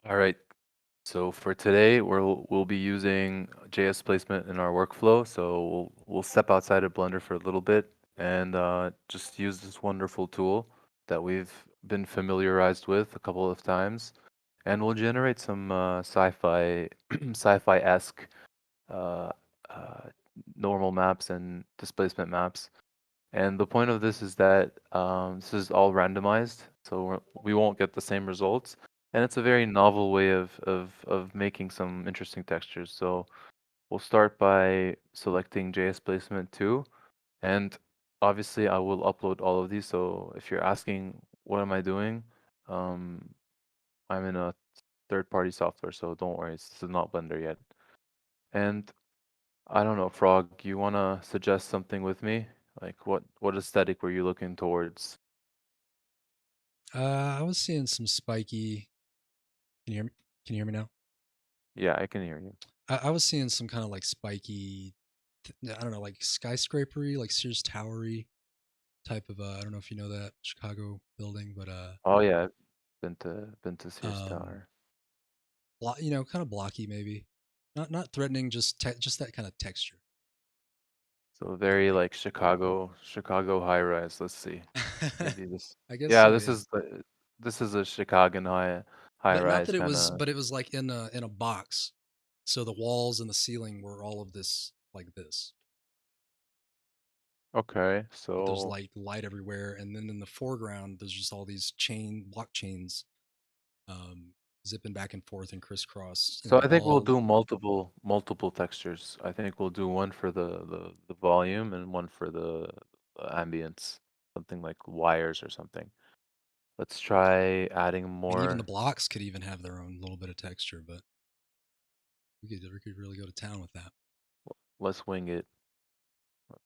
All right. So for today, we'll be using JS placement in our workflow. So we'll step outside of Blender for a little bit and just use this wonderful tool that we've been familiarized with a couple of times, and we'll generate some sci-fi sci-fi-esque uh, uh, normal maps and displacement maps. And the point of this is that this is all randomized, so we won't get the same results. And it's a very novel way of making some interesting textures. So we'll start by selecting JS Placement 2. And obviously, I will upload all of these. So if you're asking, what am I doing? Um, I'm in a third-party software, so don't worry, this is not Blender yet. And I don't know, Frog, you want to suggest something with me? Like what aesthetic were you looking towards? I was seeing some spiky. Can you hear me? Can you hear me now? Yeah, I can hear you. I was seeing some kind of like spiky. I don't know, like skyscrapery, like Sears Towery type of. I don't know if you know that Chicago building, but Oh yeah, I've been to Sears um, Tower. kind of blocky maybe. Not threatening, just that kind of texture. So Like very like. like Chicago high rise. Let's see. Maybe this. I guess Yeah, so. Yeah. this is a Chicago high But not rise that it kind was, of. but it was like in a box. So the walls and the ceiling were all of this like this. Okay, But there's so like light everywhere, and then in the foreground there's just all these block chains, um, zipping back and forth and crisscross, so I think we'll all. do multiple textures. I think we'll do one for the volume and one for the ambience, something like wires or something. Let's try adding I mean, even the more. blocks could even have their own little bit of texture, but we could really go to town with that. Let's wing it.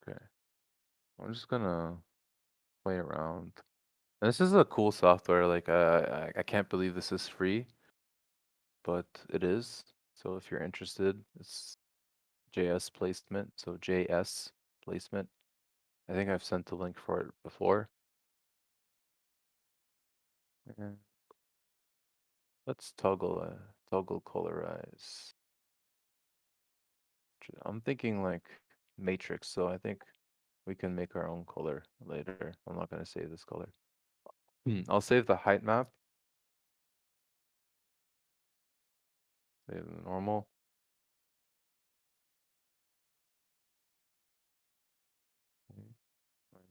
Okay. I'm just gonna play around. And this is a cool software. Like I can't believe this is free, but it is. So if you're interested, it's JS placement. So JS placement. I think I've sent the link for it before. And let's toggle colorize. I'm thinking like matrix, so I think we can make our own color later. I'm not gonna save this color. I'll save the height map. Save the normal. Okay.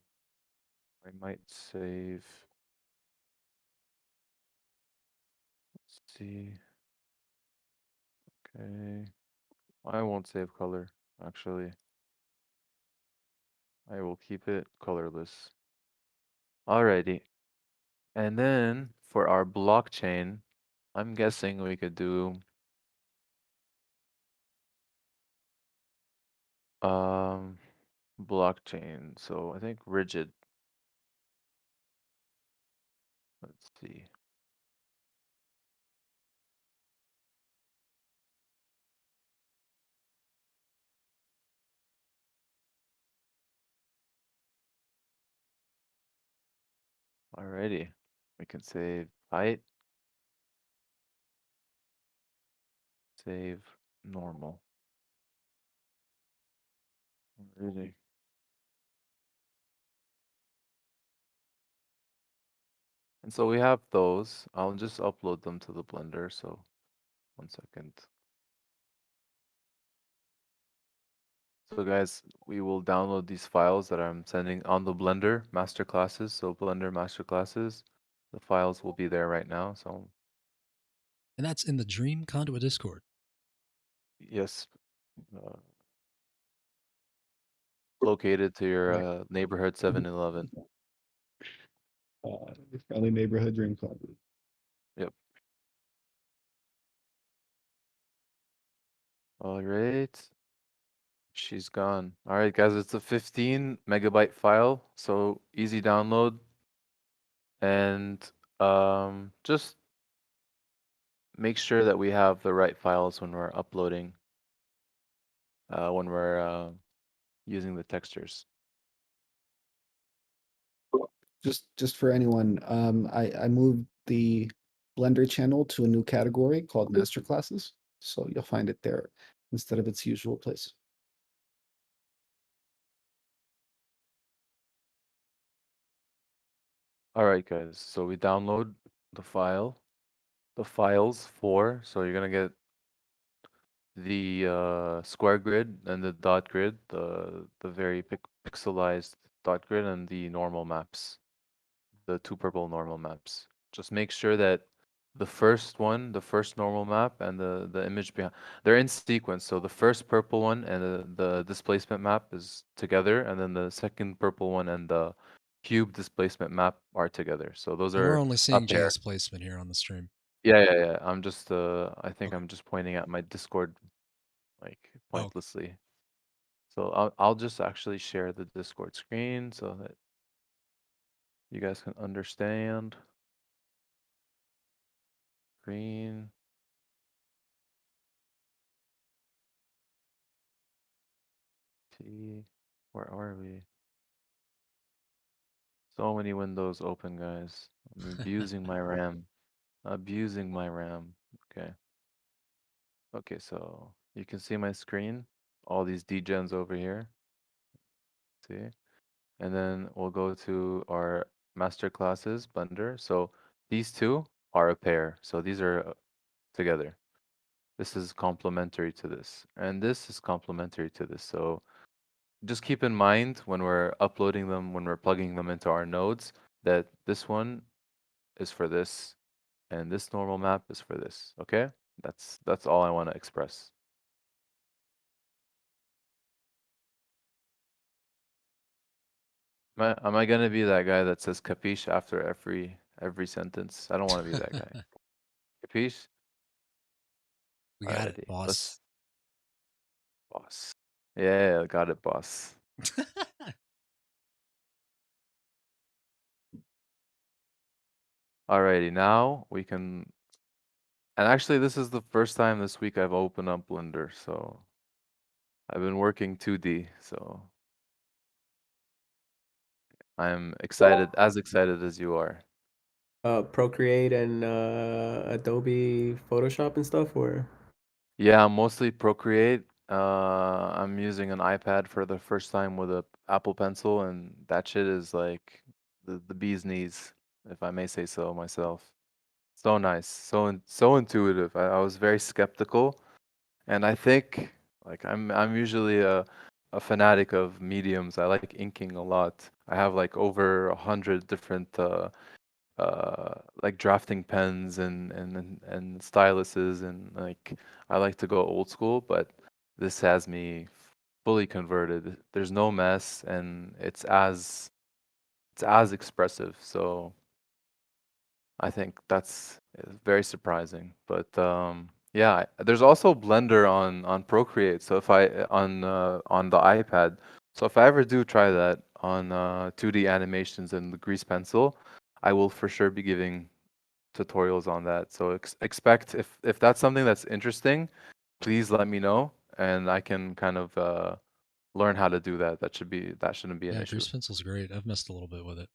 I might save. Let's see. Okay. I won't save color, actually. I will keep it colorless. Alrighty. And then for our blockchain, I'm guessing we could do um blockchain. So I think rigid. Let's see. Alrighty. We can save height, save normal. Alrighty. And so we have those. I'll just upload them to the Blender. So 1 second. So guys, we will download these files that I'm sending on the Blender masterclasses. So Blender masterclasses, the files will be there right now. So And that's in the Dream Conduit Discord. yes, uh, located to your Right. neighborhood 7-Eleven. Your friendly neighborhood dream club. Yep. All right. She's gone. All right, guys, it's a 15 megabyte file, so easy download. And just make sure that we have the right files when we're uploading, when we're using the textures. Just for anyone, I moved the Blender channel to a new category called Masterclasses. So you'll find it there instead of its usual place. All right, guys. So we download the files for. So you're gonna get the square grid and the dot grid, the very pixelized dot grid, and the normal maps, the two purple normal maps. Just make sure that the first one, the first normal map, and the image behind, they're in sequence. So the first purple one and the displacement map is together, and then the second purple one and the cube displacement map are together. So those And we're are only a seeing pair. JS placement here on the stream. Yeah. I'm just I think Okay. I'm just pointing at my Discord like Oh, pointlessly. So I'll just actually share the Discord screen so that you guys can understand. Screen. See, where are we? So many windows open, guys. I'm abusing my RAM. Abusing my RAM. Okay. Okay, so you can see my screen. All these degens over here. See? And then we'll go to our master classes Blender. So these two are a pair. So these are together. This is complementary to this. And this is complementary to this. So just keep in mind when we're uploading them, when we're plugging them into our nodes, that this one is for this and this normal map is for this. Okay? That's all I want to express. Am I gonna be that guy that says capiche after every sentence? I don't want to be that guy. Capiche? we got it, Alrighty. boss. Let's boss. Yeah, got it, boss. Alrighty, now we can. And actually, this is the first time this week I've opened up Blender, so I've been working 2D, so I'm excited, as excited as you are. Procreate and Adobe Photoshop and stuff, or Yeah, mostly Procreate. I'm using an iPad for the first time with a Apple Pencil, and that shit is like the bee's knees, if I may say so myself. So nice, so intuitive. I was very skeptical, and I think like I'm usually a fanatic of mediums. I like inking a lot. I have like over 100 different like drafting pens and styluses, and like I like to go old school, but this has me fully converted. There's no mess, and it's as expressive. So I think that's very surprising. But yeah, there's also Blender on Procreate. So if I on the iPad, so if I ever do try that on 2D animations and the grease pencil, I will for sure be giving tutorials on that. So expect if that's something that's interesting, please let me know and I can kind of learn how to do that. That shouldn't be an Yeah, issue. grease pencil's great. I've messed a little bit with it.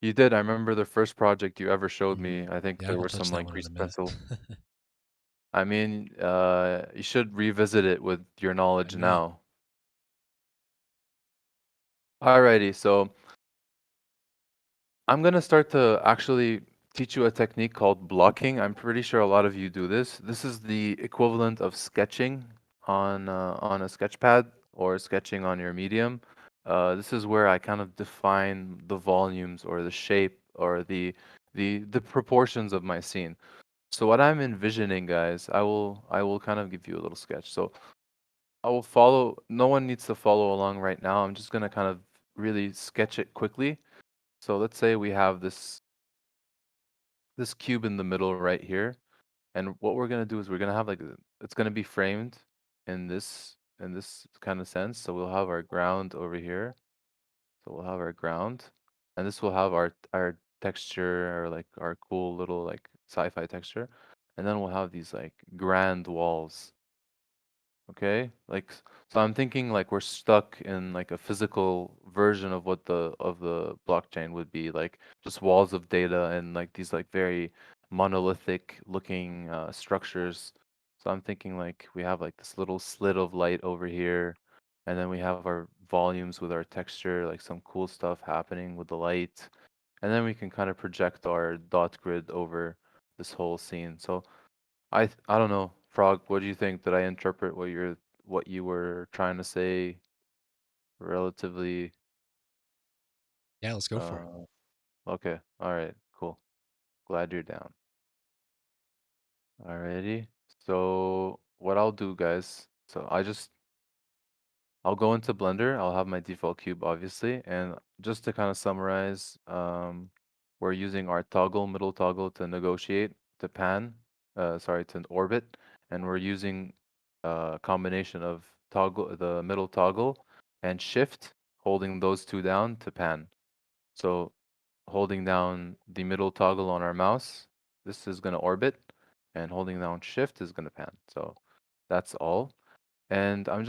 You did. I remember the first project you ever showed Mhm. me. I think Yeah, I there haven't were some touched that like one in grease a minute. pencil. I mean, you should revisit it with your I knowledge may. now. Alrighty, so I'm gonna start to actually teach you a technique called blocking. I'm pretty sure a lot of you do this. This is the equivalent of sketching on a sketch pad or sketching on your medium. This is where I kind of define the volumes or the shape or the proportions of my scene. So what I'm envisioning, guys, I will kind of give you a little sketch. So I will follow. No one needs to follow along right now. I'm just gonna kind of really sketch it quickly. So let's say we have this cube in the middle right here, and what we're gonna do is we're gonna have like it's gonna be framed in this kind of sense. So we'll have our ground over here. So we'll have our ground, and this will have our texture or like our cool little like sci-fi texture, and then we'll have these like grand walls. Okay, so I'm thinking like we're stuck in like a physical version of what the blockchain would be, like just walls of data and like these like very monolithic looking structures. So I'm thinking like we have like this little slit of light over here, and then we have our volumes with our texture, like some cool stuff happening with the light, and then we can kind of project our dot grid over this whole scene. So I don't know, Frog, what do you think? Did I interpret what you were trying to say relatively Yeah, let's go for it. okay. All right, cool. Glad you're down. Alrighty. So what I'll do, guys, I'll go into Blender, I'll have my default cube obviously, and just to kind of summarize, we're using our toggle, middle toggle to negotiate, to pan, sorry, to orbit, and we're using a combination of toggle, the middle toggle, and shift, holding those two down to pan. So holding down the middle toggle on our mouse, this is going to orbit, and holding down shift is going to pan. So that's all. And I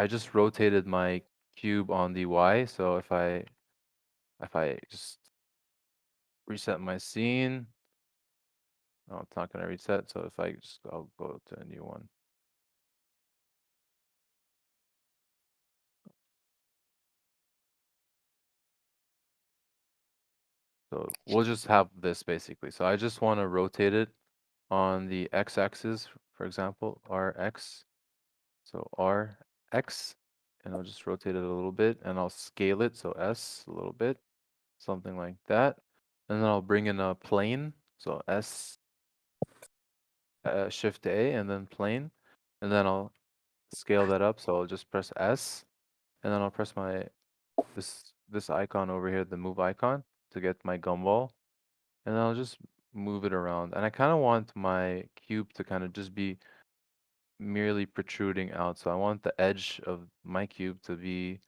just rotated my cube on the Y. So if I just reset my scene, no, it's not gonna reset. So if I just I'll go to a new one. So we'll just have this basically. So I just want to rotate it on the x-axis, for example, Rx. So Rx, and I'll just rotate it a little bit, and I'll scale it, so S a little bit, something like that. And then I'll bring in a plane, so S, Shift A, and then plane, and then I'll scale that up. So I'll just press S, and then I'll press this icon over here, the move icon, to get my gumball, and then I'll just move it around. And I kind of want my cube to kind of just be merely protruding out. So I want the edge of my cube to be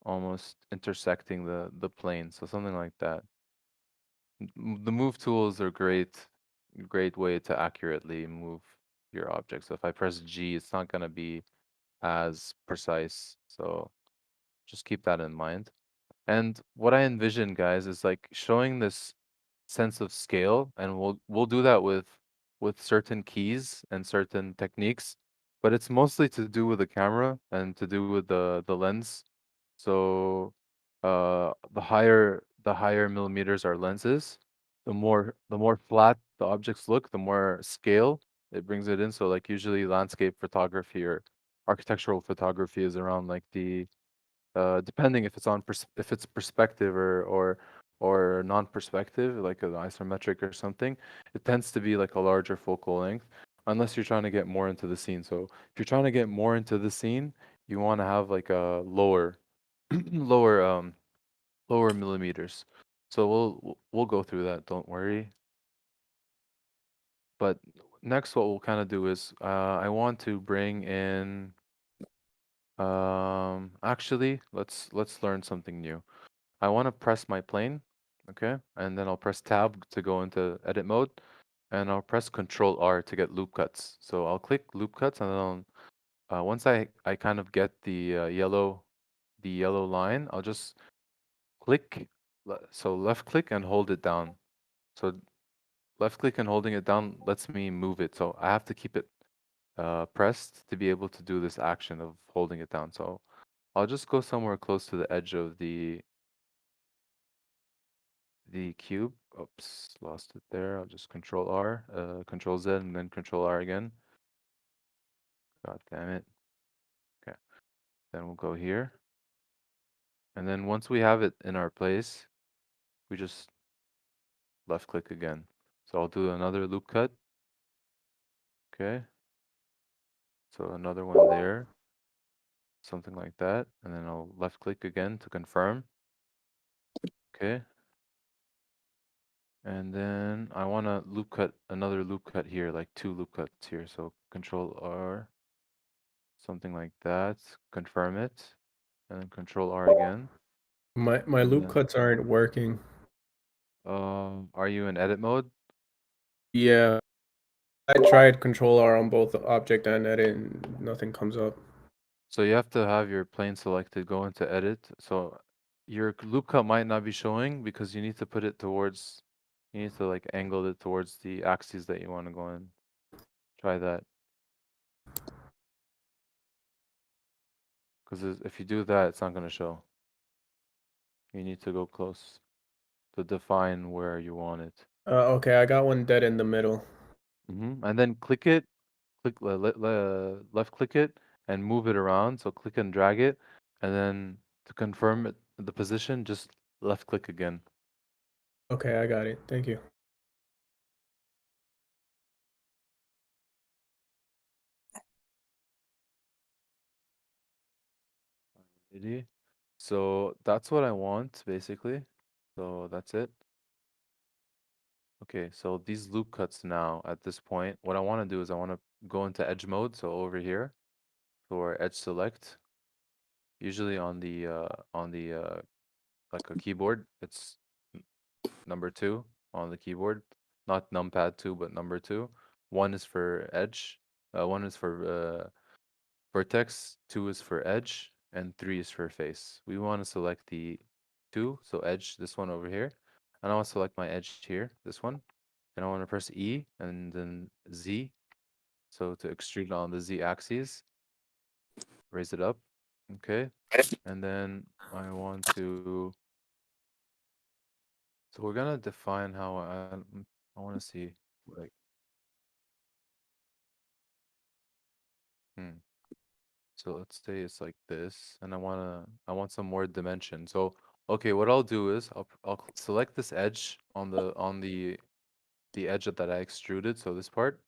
almost intersecting the plane. So something like that. The move tools are great way to accurately move your object. So if I press G, it's not gonna be as precise. So just keep that in mind. And what I envision, guys, is like showing this sense of scale, and we'll do that with certain keys and certain techniques, but it's mostly to do with the camera and to do with the lens. So the higher millimeters our lenses, the more flat the objects look, the more scale it brings it in. So like usually landscape photography or architectural photography is around like the depending if it's on if it's perspective or non-perspective, like an isometric or something, it tends to be like a larger focal length, unless you're trying to get more into the scene. So if you're trying to get more into the scene, you want to have like a lower, lower, lower millimeters. So we'll go through that. Don't worry. But next, what we'll kind of do is I want to bring in. Actually, let's learn something new. I want to press my plane, okay? And then I'll press tab to go into edit mode, and I'll press Control R to get loop cuts. So I'll click loop cuts, and then once I kind of get the yellow line, I'll just click, so left click and hold it down. So left click and holding it down lets me move it. So I have to keep it pressed to be able to do this action of holding it down. So I'll just go somewhere close to the edge of the cube. Oops, lost it there. I'll just Control R, Control Z, and then Control R again. God damn it. Okay, then we'll go here. And then once we have it in our place, we just left click again. So I'll do another loop cut. Okay. So another one there, something like that. And then I'll left click again to confirm. Okay. And then I want to loop cut, another loop cut here, like two loop cuts here. So Control R, something like that. Confirm it. And then Control R again. My And loop then, cuts aren't working. are you in edit mode? Yeah. I tried Control R on both object and edit, and nothing comes up. So you have to have your plane selected, go into edit. So your loop cut might not be showing because you need to put it towards, you need to like angle it towards the axes that you want to go in. Try that. Because if you do that, it's not going to show. You need to go close to define where you want it. Okay, I got one dead in the middle. And then click it, left click it and move it around. So click and drag it. And then to confirm it, the position, just left click again. Okay, I got it. Thank you. Alrighty. So that's what I want basically. So that's it. Okay, so these loop cuts now at this point, what I want to do is I want to go into edge mode. So over here for edge select, usually on the like a keyboard, it's number 2 on the keyboard, not numpad 2, but number 2. 1 is for edge, 1 is for vertex, 2 is for edge, and 3 is for face. We want to select the 2, so edge, this one over here. And I want to select my edge here, this one. And I want to press E and then Z. So to extrude on the Z axis, raise it up. Okay. And then I want to, so we're gonna define how I want to see like, hmm. So let's say it's like this, and I want some more dimension. So okay, what I'll do is I'll select this edge on the edge that I extruded, so this part,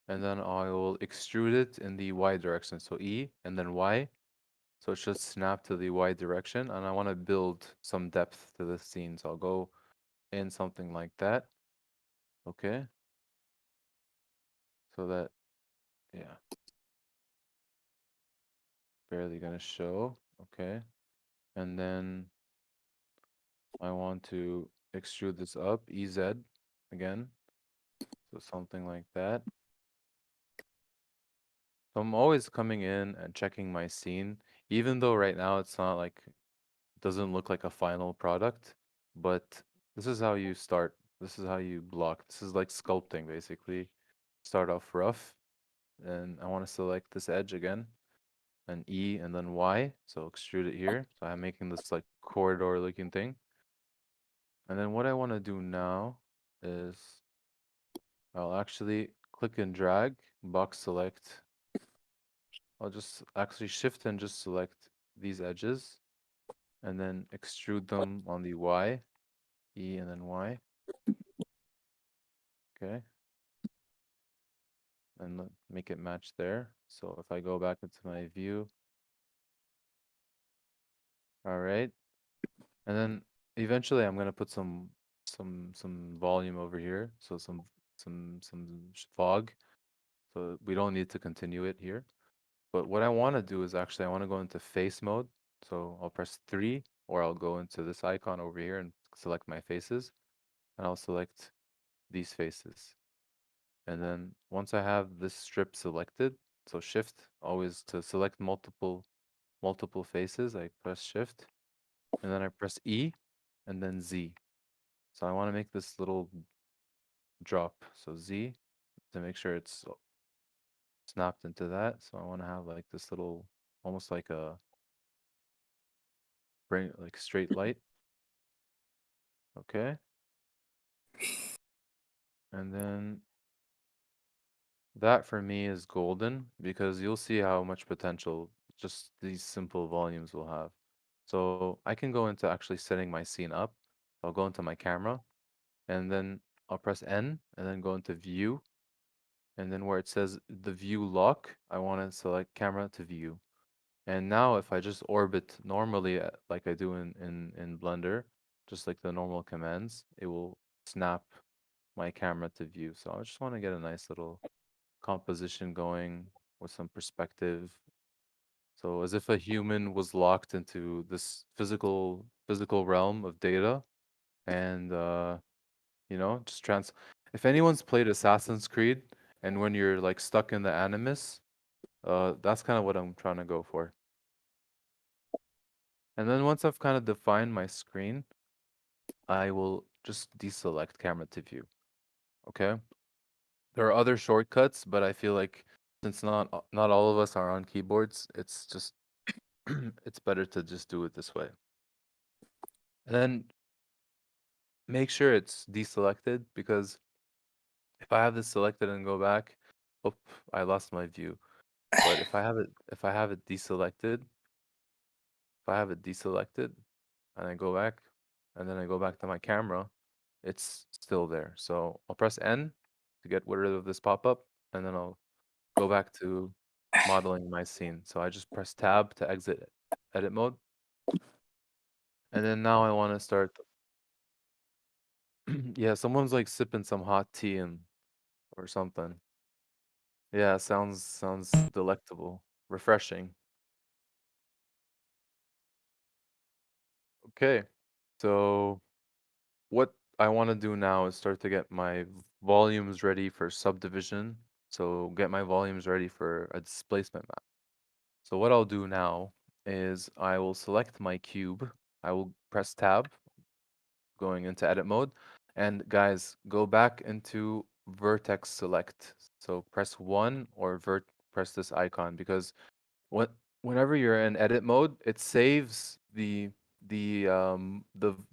and then I will extrude it in the Y direction. So E and then Y. So it should snap to the Y direction, and I want to build some depth to the scene. So I'll go in something like that. Okay. So that, yeah, barely gonna show. Okay. And then I want to extrude this up, EZ again. So something like that. So I'm always coming in and checking my scene, even though right now it's not like, doesn't look like a final product, but this is how you start. This is how you block. This is like sculpting basically. Start off rough, and I want to select this edge again, and E and then Y. So extrude it here. So I'm making this like corridor looking thing. And then what I want to do now is I'll actually click and drag, box select. I'll just actually shift and just select these edges and then extrude them on the Y, E and then Y. Okay. And make it match there. So if I go back into my view, all right. And then eventually I'm gonna put some volume over here. So some fog. So we don't need to continue it here. But what I want to do is actually I want to go into face mode. So I'll press 3 or I'll go into this icon over here and select my faces. And I'll select these faces. And then once I have this strip selected, so shift always to select multiple faces, I press shift and then I press E and then Z. So I want to make this little drop. So Z to make sure it's snapped into that. So I want to have like this little, almost like a bring like straight light. Okay. And then that for me is golden because you'll see how much potential just these simple volumes will have. So I can go into actually setting my scene up. I'll go into my camera and then I'll press N and then go into view. And then where it says the view lock, I want to select camera to view. And now if I just orbit normally like I do in Blender, just like the normal commands, it will snap my camera to view. So I just want to get a nice little composition going with some perspective. So as if a human was locked into this physical realm of data and just if anyone's played Assassin's Creed And when you're like stuck in the animus, that's kind of what I'm trying to go for. And then once I've kind of defined my screen, I will just deselect camera to view. Okay. There are other shortcuts, but I feel like since not all of us are on keyboards, it's just it's better to just do it this way. And then make sure it's deselected, because if I have this selected and go back, oh, I lost my view. But if I have it deselected, and I go back, and then I go back to my camera, it's still there. So I'll press N to get rid of this pop-up, and then I'll go back to modeling my scene. So I just press Tab to exit edit mode. And then now I want to start. Yeah, someone's like sipping some hot tea and or something. Yeah, sounds delectable, refreshing. Okay, so what I want to do now is start to get my volumes ready for subdivision. So get my volumes ready for a displacement map. So what I'll do now is I will select my cube. I will press Tab, going into edit mode. And guys, go back into vertex select. So press 1 or press this icon, because when whenever you're in edit mode, it saves the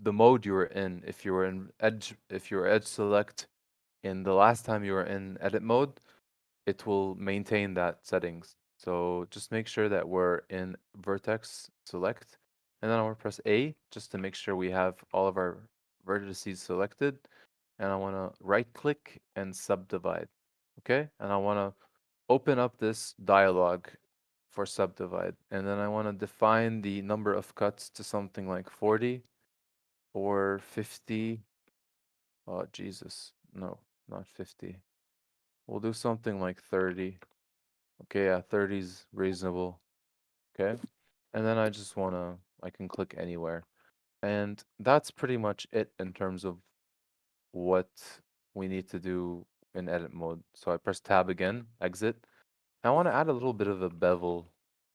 mode you were in. If you were edge select in the last time you were in edit mode, it will maintain that settings. So just make sure that we're in vertex select, and then I want to press A just to make sure we have all of our vertices selected, and I want to right click and subdivide. Okay, and I want to open up this dialog for subdivide, and then I want to define the number of cuts to something like 40 or 50. Oh, Jesus. No, not 50. We'll do something like 30. Okay, yeah, 30 is reasonable. Okay. And then I can click anywhere. And that's pretty much it in terms of what we need to do in edit mode. So I press tab again, exit. I want to add a little bit of a bevel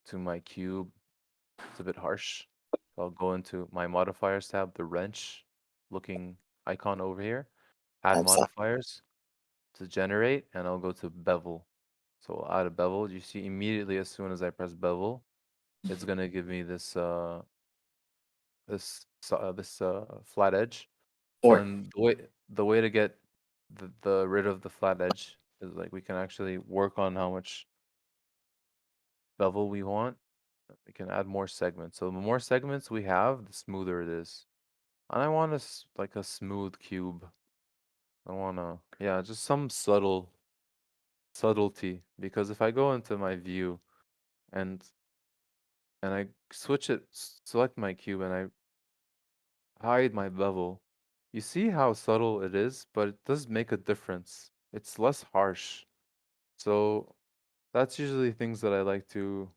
to my cube. It's a bit harsh. So I'll go into my modifiers tab, the wrench looking icon over here, add modifiers to generate, and I'll go to bevel. So I'll add a bevel. You see immediately as soon as I press bevel, it's gonna give me this flat edge. And the way to get the rid of the flat edge is like we can actually work on how much bevel we want. We can add more segments. So the more segments we have, the smoother it is. And I want like a smooth cube. I wanna, yeah, just some subtlety, because if I go into my view and I select my cube and I hide my bevel, you see how subtle it is, but it does make a difference. It's less harsh. So that's usually things that I like to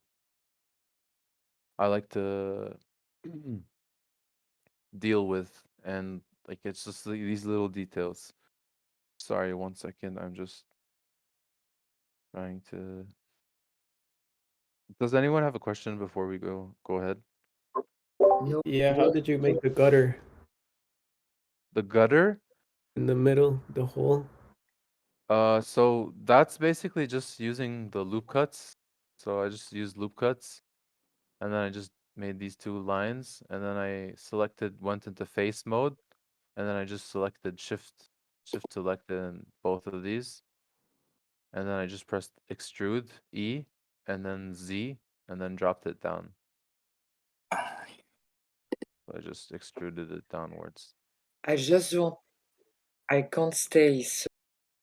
deal with, and like it's just these little details. Sorry, 1 second. I'm just trying to. Does anyone have a question before we go ahead? No, Yeah, how did you make the gutter The gutter. in the middle, the hole? So that's basically just using the loop cuts. So I just used loop cuts, and then I just made these two lines, and then I went into face mode, and then I just selected shift selected in both of these, and then I just pressed extrude E, and then Z, and then dropped it down. So I just extruded it downwards. I just want, I can't stay, so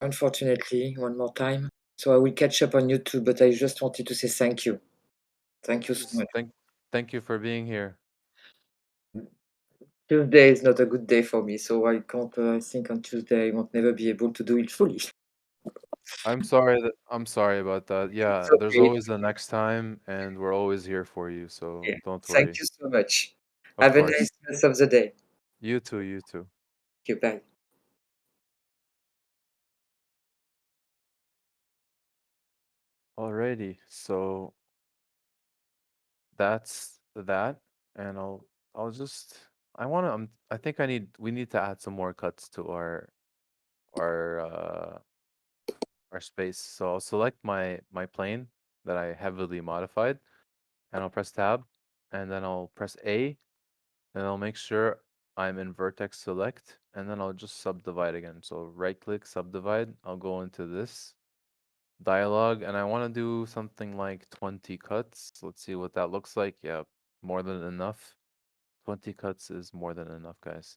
unfortunately, one more time. So I will catch up on YouTube, but I just wanted to say thank you. Thank you so Yes, much. thank you for being here. Tuesday is not a good day for me, so I can't, I think on Tuesday I won't never be able to do it fully. I'm sorry about that. It's Yeah, there's okay. always the next time, and we're always here for you, so Yeah. don't Thank worry. you so much. Of Have a nice course. rest of the day. You too, you too. Goodbye. Alrighty, so that's that, and I'll just I think we need to add some more cuts to our uh our space. So I'll select my plane that I heavily modified, and I'll press tab, and then I'll press A, and I'll make sure I'm in vertex select, and then I'll just subdivide again. So right click, subdivide. I'll go into this dialog, and I want to do something like 20 cuts. Let's see what that looks like. Yeah, more than enough. 20 cuts is more than enough, guys.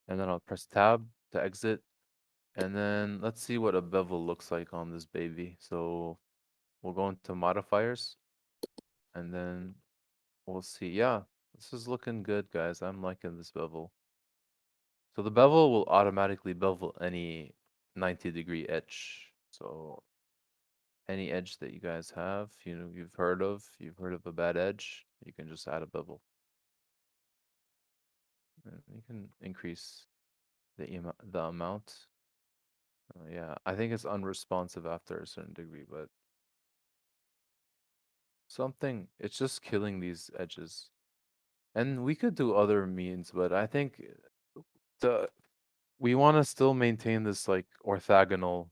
And then I'll press tab to exit. And then let's see what a bevel looks like on this baby. So we'll go into modifiers, and then we'll see. Yeah, this is looking good, guys. I'm liking this bevel. So the bevel will automatically bevel any 90-degree edge. So any edge that you guys have, you've heard of a bad edge, you can just add a bevel. And you can increase the amount. Yeah, I think it's unresponsive after a certain degree, but it's just killing these edges. And we could do other means, but I think the we want to still maintain this like orthogonal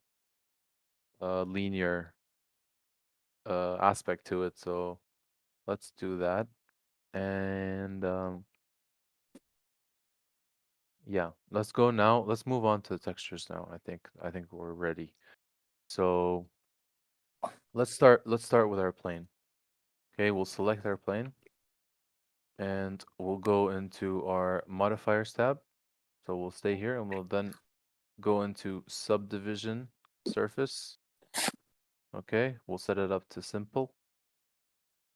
linear aspect to it. So let's do that. And yeah, let's go now. Let's move on to the textures now. I think we're ready. So let's start with our plane. Okay, we'll select our plane, and we'll go into our modifiers tab. So we'll stay here, and we'll then go into subdivision surface. Okay, we'll set it up to simple.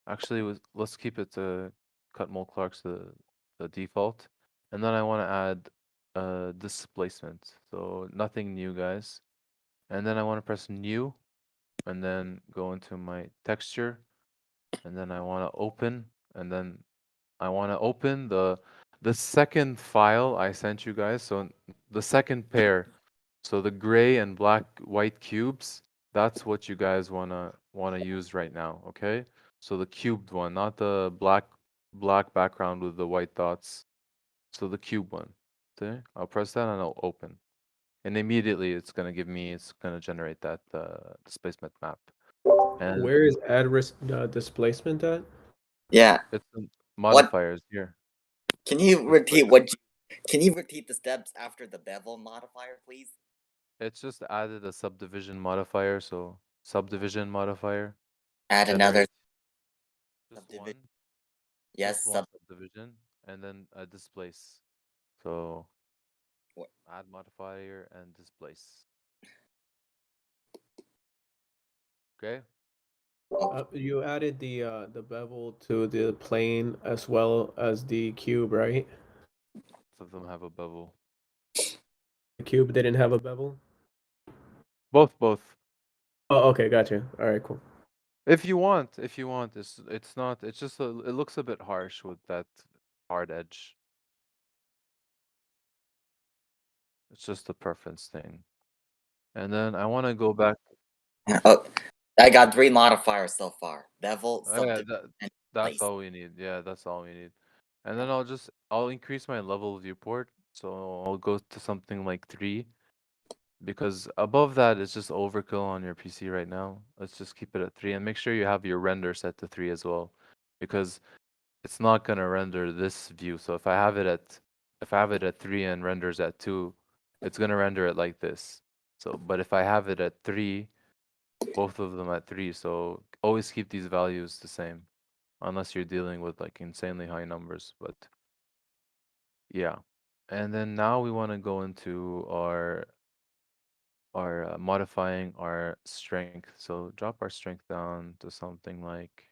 Actually, let's keep it to cut mole Clark's the default. And then I want to add displacement. So nothing new, guys. And then I want to press new, and then go into my texture, and then I want to open, and then I want to open the second file I sent you guys. So the second pair. So the gray and black white cubes, that's what you guys wanna use right now, okay? So the cubed one, not the black background with the white dots. So the cube one. Okay? I'll press that and I'll open. And immediately it's gonna generate that displacement map. And Where is displacement at? Yeah. it's the modifiers here. Can you repeat Can you repeat the steps after the bevel modifier, please? It's just added a subdivision modifier, so subdivision modifier. Add another Generate just subdivision. one. Yes, Just one subdivision, and then displace. So What? add modifier and displace. Okay. You added the bevel to the plane as well as the cube, right? Both of them have a bevel. The cube didn't have a bevel. Both. Oh, okay, gotcha. All right, cool. If you want, it's not. It's just it looks a bit harsh with that hard edge. It's just a preference thing. And then I want to go back. Oh, I got 3 modifiers so far. Bevel, Oh, yeah, subdivision, and that's place. all we need. Yeah, that's all we need. And then I'll increase my level viewport. So I'll go to something like 3, because above that is just overkill on your PC right now. Let's just keep it at 3, and make sure you have your render set to 3 as well, because it's not gonna render this view. So if I have it at 3 and renders at 2, it's gonna render it like this. So, but if I have it at 3, both of them at 3, so always keep these values the same, unless you're dealing with like insanely high numbers. But yeah, and then now we want to go into our modifying our strength. So drop our strength down to something like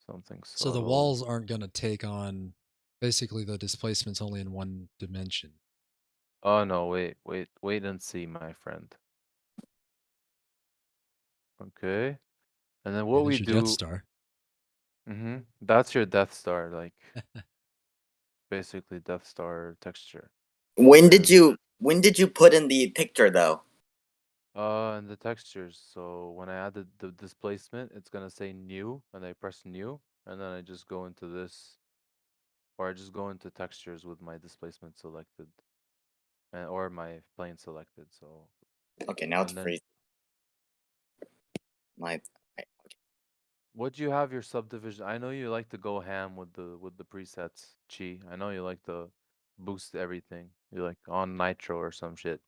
something So the subtle. walls aren't going to take on basically the displacement's only in one dimension. Oh no, wait and see, my friend. Okay. And then what And we there's your Death do, Star. that's your Death Star, like basically Death Star texture. When did And you When did you put in the picture though? And the textures. So when I add the displacement, it's gonna say new, and I press new, and then I just go into this, or I just go into textures with my displacement selected, or my plane selected. So, Okay, now it's and then freezing. My what do you have your subdivision? I know you like to go ham with the presets, Chi. I know you like to boost everything. You like on nitro or some shit.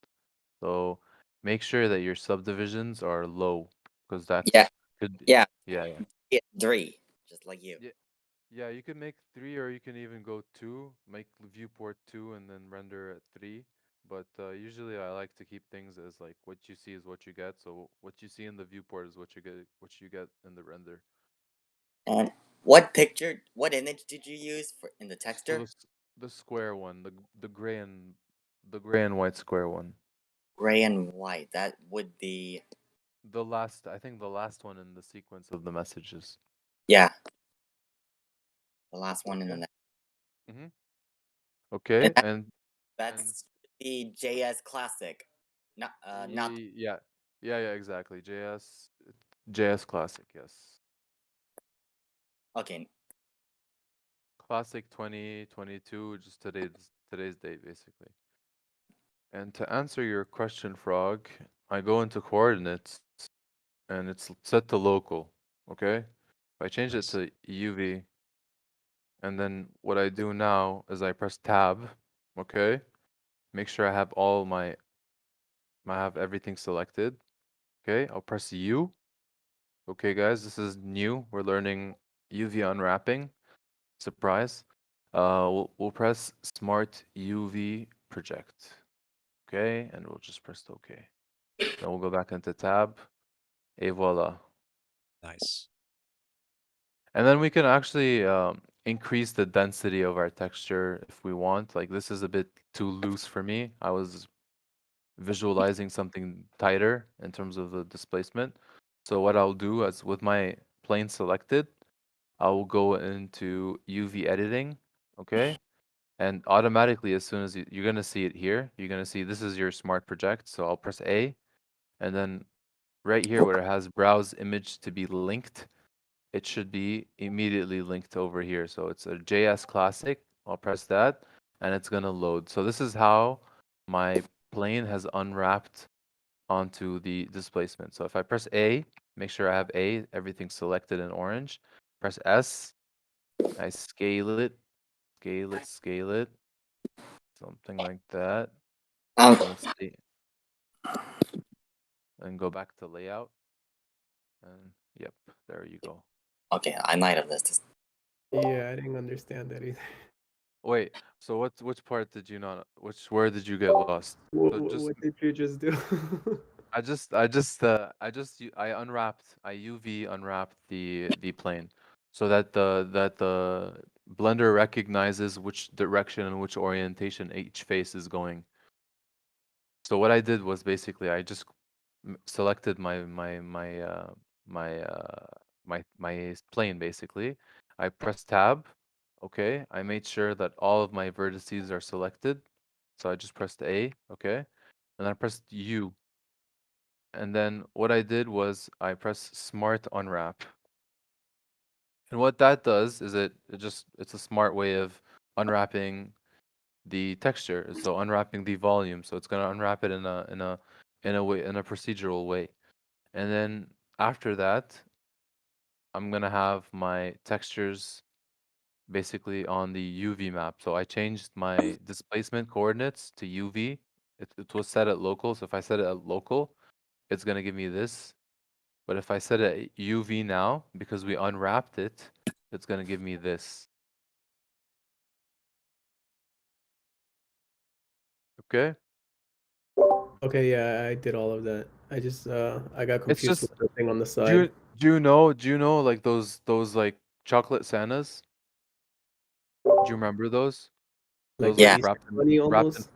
So make sure that your subdivisions are low, because yeah, that's could yeah, yeah, yeah. 3, just like you. Yeah, yeah, you can make 3 or you can even go 2, make viewport 2 and then render at 3. But usually I like to keep things as like what you see is what you get. So what you see in the viewport is what you get in the render. And what image did you use for in the So texture? the square one, the gray and white square one. Gray and white. That would be I think the last one in the sequence of the messages. yeah, the last one in the Okay. next. Mm-hmm. And Okay, and that's the JS Classic. Not yeah, yeah, exactly. JS Classic, yes. okay. Classic 2022, just today's date basically. And to answer your question, Frog, I go into coordinates and it's set to local. Okay? If I change it Nice. to UV, and then what I do now is I press tab, okay? Make sure I have everything selected. Okay, I'll press U. Okay, guys, this is new. We're learning UV unwrapping. Surprise. We'll press Smart UV Project. Okay, and we'll just press OK. Then we'll go back into tab. Et voila. Nice. And then we can actually increase the density of our texture if we want. Like this is a bit too loose for me. I was visualizing something tighter in terms of the displacement. So what I'll do is with my plane selected, I will go into UV editing, okay? And automatically, as soon as you're gonna see it here, you're gonna see this is your smart project. So I'll press A, and then right here where it has browse image to be linked, it should be immediately linked over here. So it's a JS Classic. I'll press that, and it's gonna load. So this is how my plane has unwrapped onto the displacement. So if I press A, make sure I have A, everything's selected in orange. Press S, I scale it, something like that. Um, And let's see, and go back to layout. And yep, there you go. okay, I might have missed this. Yeah, I didn't understand that either. Wait, so which part did you not, where did you get lost? So just, What did you just do? I unwrapped, I UV unwrapped the plane so that the Blender recognizes which direction and which orientation each face is going. So what I did was basically I just selected my plane basically. I pressed tab. Okay, I made sure that all of my vertices are selected. So I just pressed A, okay, and I pressed U. And then what I did was I pressed Smart Unwrap. And what that does is it's a smart way of unwrapping the texture. So unwrapping the volume. So it's gonna unwrap it in a procedural way. And then after that, I'm gonna have my textures basically on the UV map. So I changed my displacement coordinates to UV. It was set at local. So if I set it at local, it's gonna give me this. But if I set it at UV now, because we unwrapped it, it's gonna give me this. Okay? Okay, yeah, I did all of that. I just I got It's confused just with the thing on the do side. you know like those like chocolate Santas? Do you remember those? Like Those the like Yeah, Easter Bunny wrapped in almost.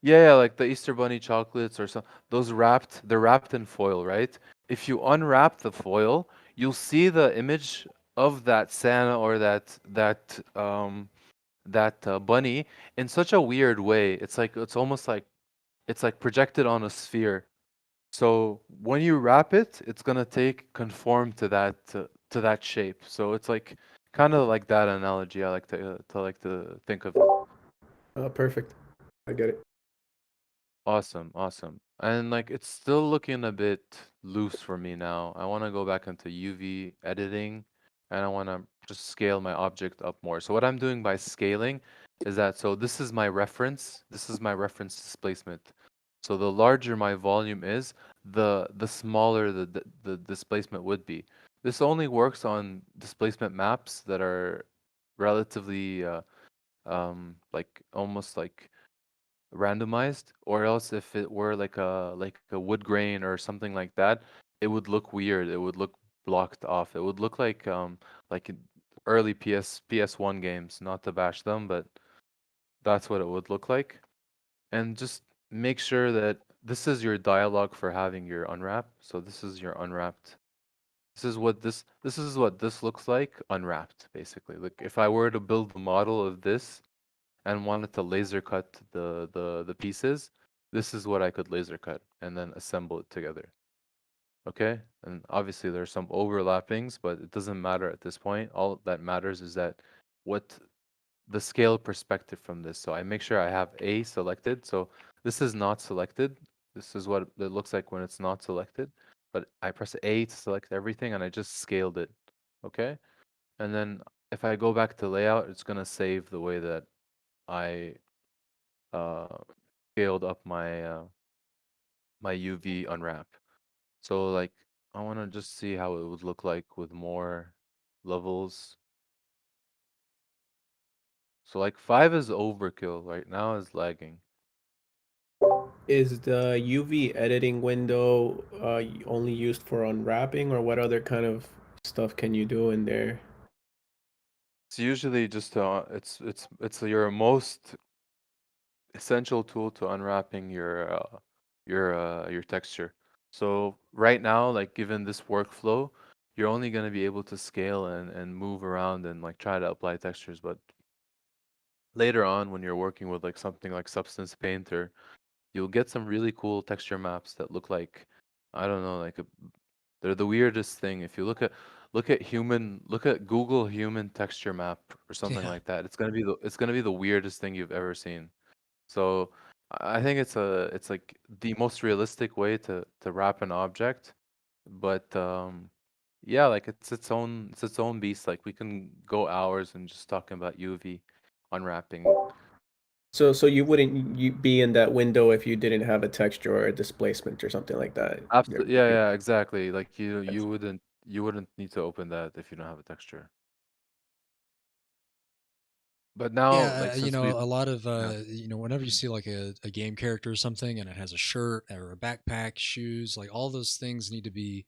yeah, yeah, like the Easter Bunny chocolates or some those they're wrapped in foil, right? If you unwrap the foil, you'll see the image of that Santa or that bunny in such a weird way. It's like it's almost like it's like projected on a sphere. So when you wrap it, it's gonna take conform to that shape. So it's like kind of like that analogy. I like to think of it. Perfect. I get it. Awesome, awesome. And like it's still looking a bit loose for me now. I want to go back into UV editing and I want to just scale my object up more. So what I'm doing by scaling is that so this is my reference. This is my reference displacement. So the larger my volume is, the smaller the displacement would be. This only works on displacement maps that are relatively like almost like randomized, or else if it were like a wood grain or something like that, it would look weird. It would look blocked off. It would look like in early PS1 games, not to bash them, but that's what it would look like. And just make sure that this is your dialogue for having your unwrap. So this is your unwrapped. This is what this looks like unwrapped, basically. Like if I were to build a model of this and wanted to laser cut the pieces, this is what I could laser cut and then assemble it together. Okay? And obviously there's some overlappings, but it doesn't matter at this point. All that matters is that what the scale perspective from this. So I make sure I have A selected. So this is not selected. This is what it looks like when it's not selected. But I press A to select everything and I just scaled it. Okay? And then if I go back to layout, it's gonna save the way that I uh, scaled up my UV unwrap. So like I want to just see how it would look like with more levels. So like 5 is overkill right now is lagging. Is the UV editing window only used for unwrapping, or what other kind of stuff can you do in there? It's usually just it's your most essential tool to unwrapping your texture. So right now, like given this workflow, you're only going to be able to scale and move around and like try to apply textures, but later on when you're working with like something like Substance Painter, you'll get some really cool texture maps that look like I don't know, they're the weirdest thing. If you look at Google human texture map or something Yeah. like that, it's gonna be the weirdest thing you've ever seen. So I think it's like the most realistic way to wrap an object, but yeah, like it's its own beast. Like we can go hours and just talking about UV unwrapping. So you wouldn't be in that window if you didn't have a texture or a displacement or something like that. Absolutely, yeah, You- yeah, exactly. Like That's- you wouldn't need to open that if you don't have a texture. But now, Yeah, like you since know, we a lot of yeah, whenever you see like a game character or something and it has a shirt or a backpack, shoes, like all those things need to be,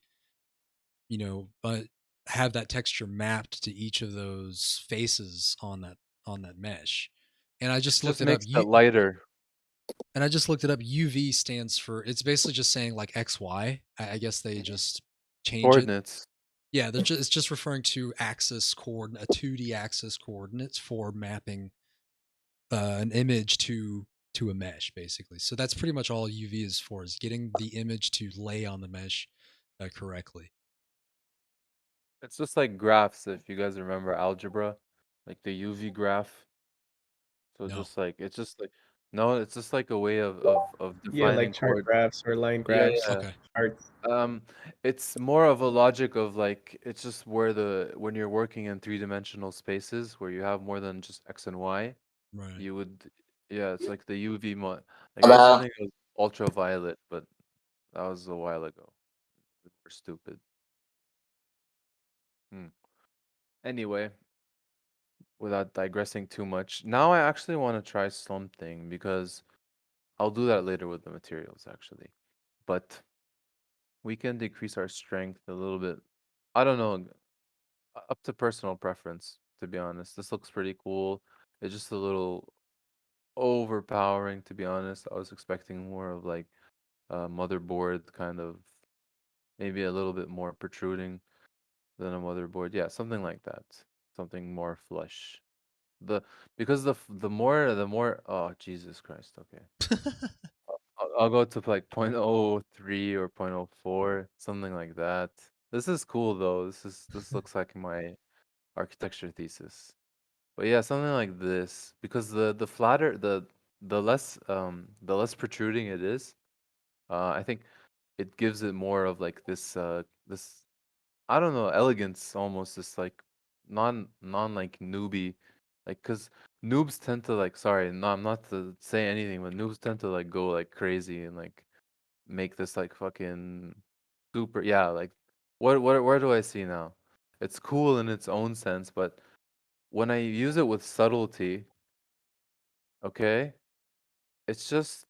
but have that texture mapped to each of those faces on that mesh. And I it just looked just it up. makes it lighter. And I just looked it up. UV stands for it's basically just saying like XY. I guess they just change it. Coordinates. Yeah, it's just referring to axis coordinate, a 2D axis coordinates for mapping an image to a mesh, basically. So that's pretty much all UV is for, is getting the image to lay on the mesh correctly. It's just like graphs, if you guys remember algebra, like the UV graph. So No, it's just like no, it's just like a way of Yeah, like defining chart chord. graphs or line Yeah, graphs, yeah. okay, charts. It's more of a logic of like it's just where when you're working in three-dimensional spaces where you have more than just X and Y, right. you would yeah, it's like the UV mod. Like I used to think it was ultraviolet, but that was a while ago. We're stupid. Hmm. Anyway, without digressing too much, now I actually want to try something because I'll do that later with the materials actually. But we can decrease our strength a little bit. I don't know, up to personal preference, to be honest. This looks pretty cool. It's just a little overpowering, to be honest. I was expecting more of like a motherboard kind of, maybe a little bit more protruding than a motherboard. Yeah, something like that. Something more flush. The because the more oh Jesus Christ. Okay. I'll go to like 0.03 or 0.04, something like that. This is cool though. This looks like my architecture thesis. But yeah, something like this because the flatter the less protruding it is, I think it gives it more of like this I don't know, elegance almost, this like non like newbie, like because noobs tend to like, sorry, no, I'm not to say anything, but noobs tend to like go like crazy and like make this like fucking super, yeah, like what where do I see now? It's cool in its own sense, but when I use it with subtlety, okay, it's just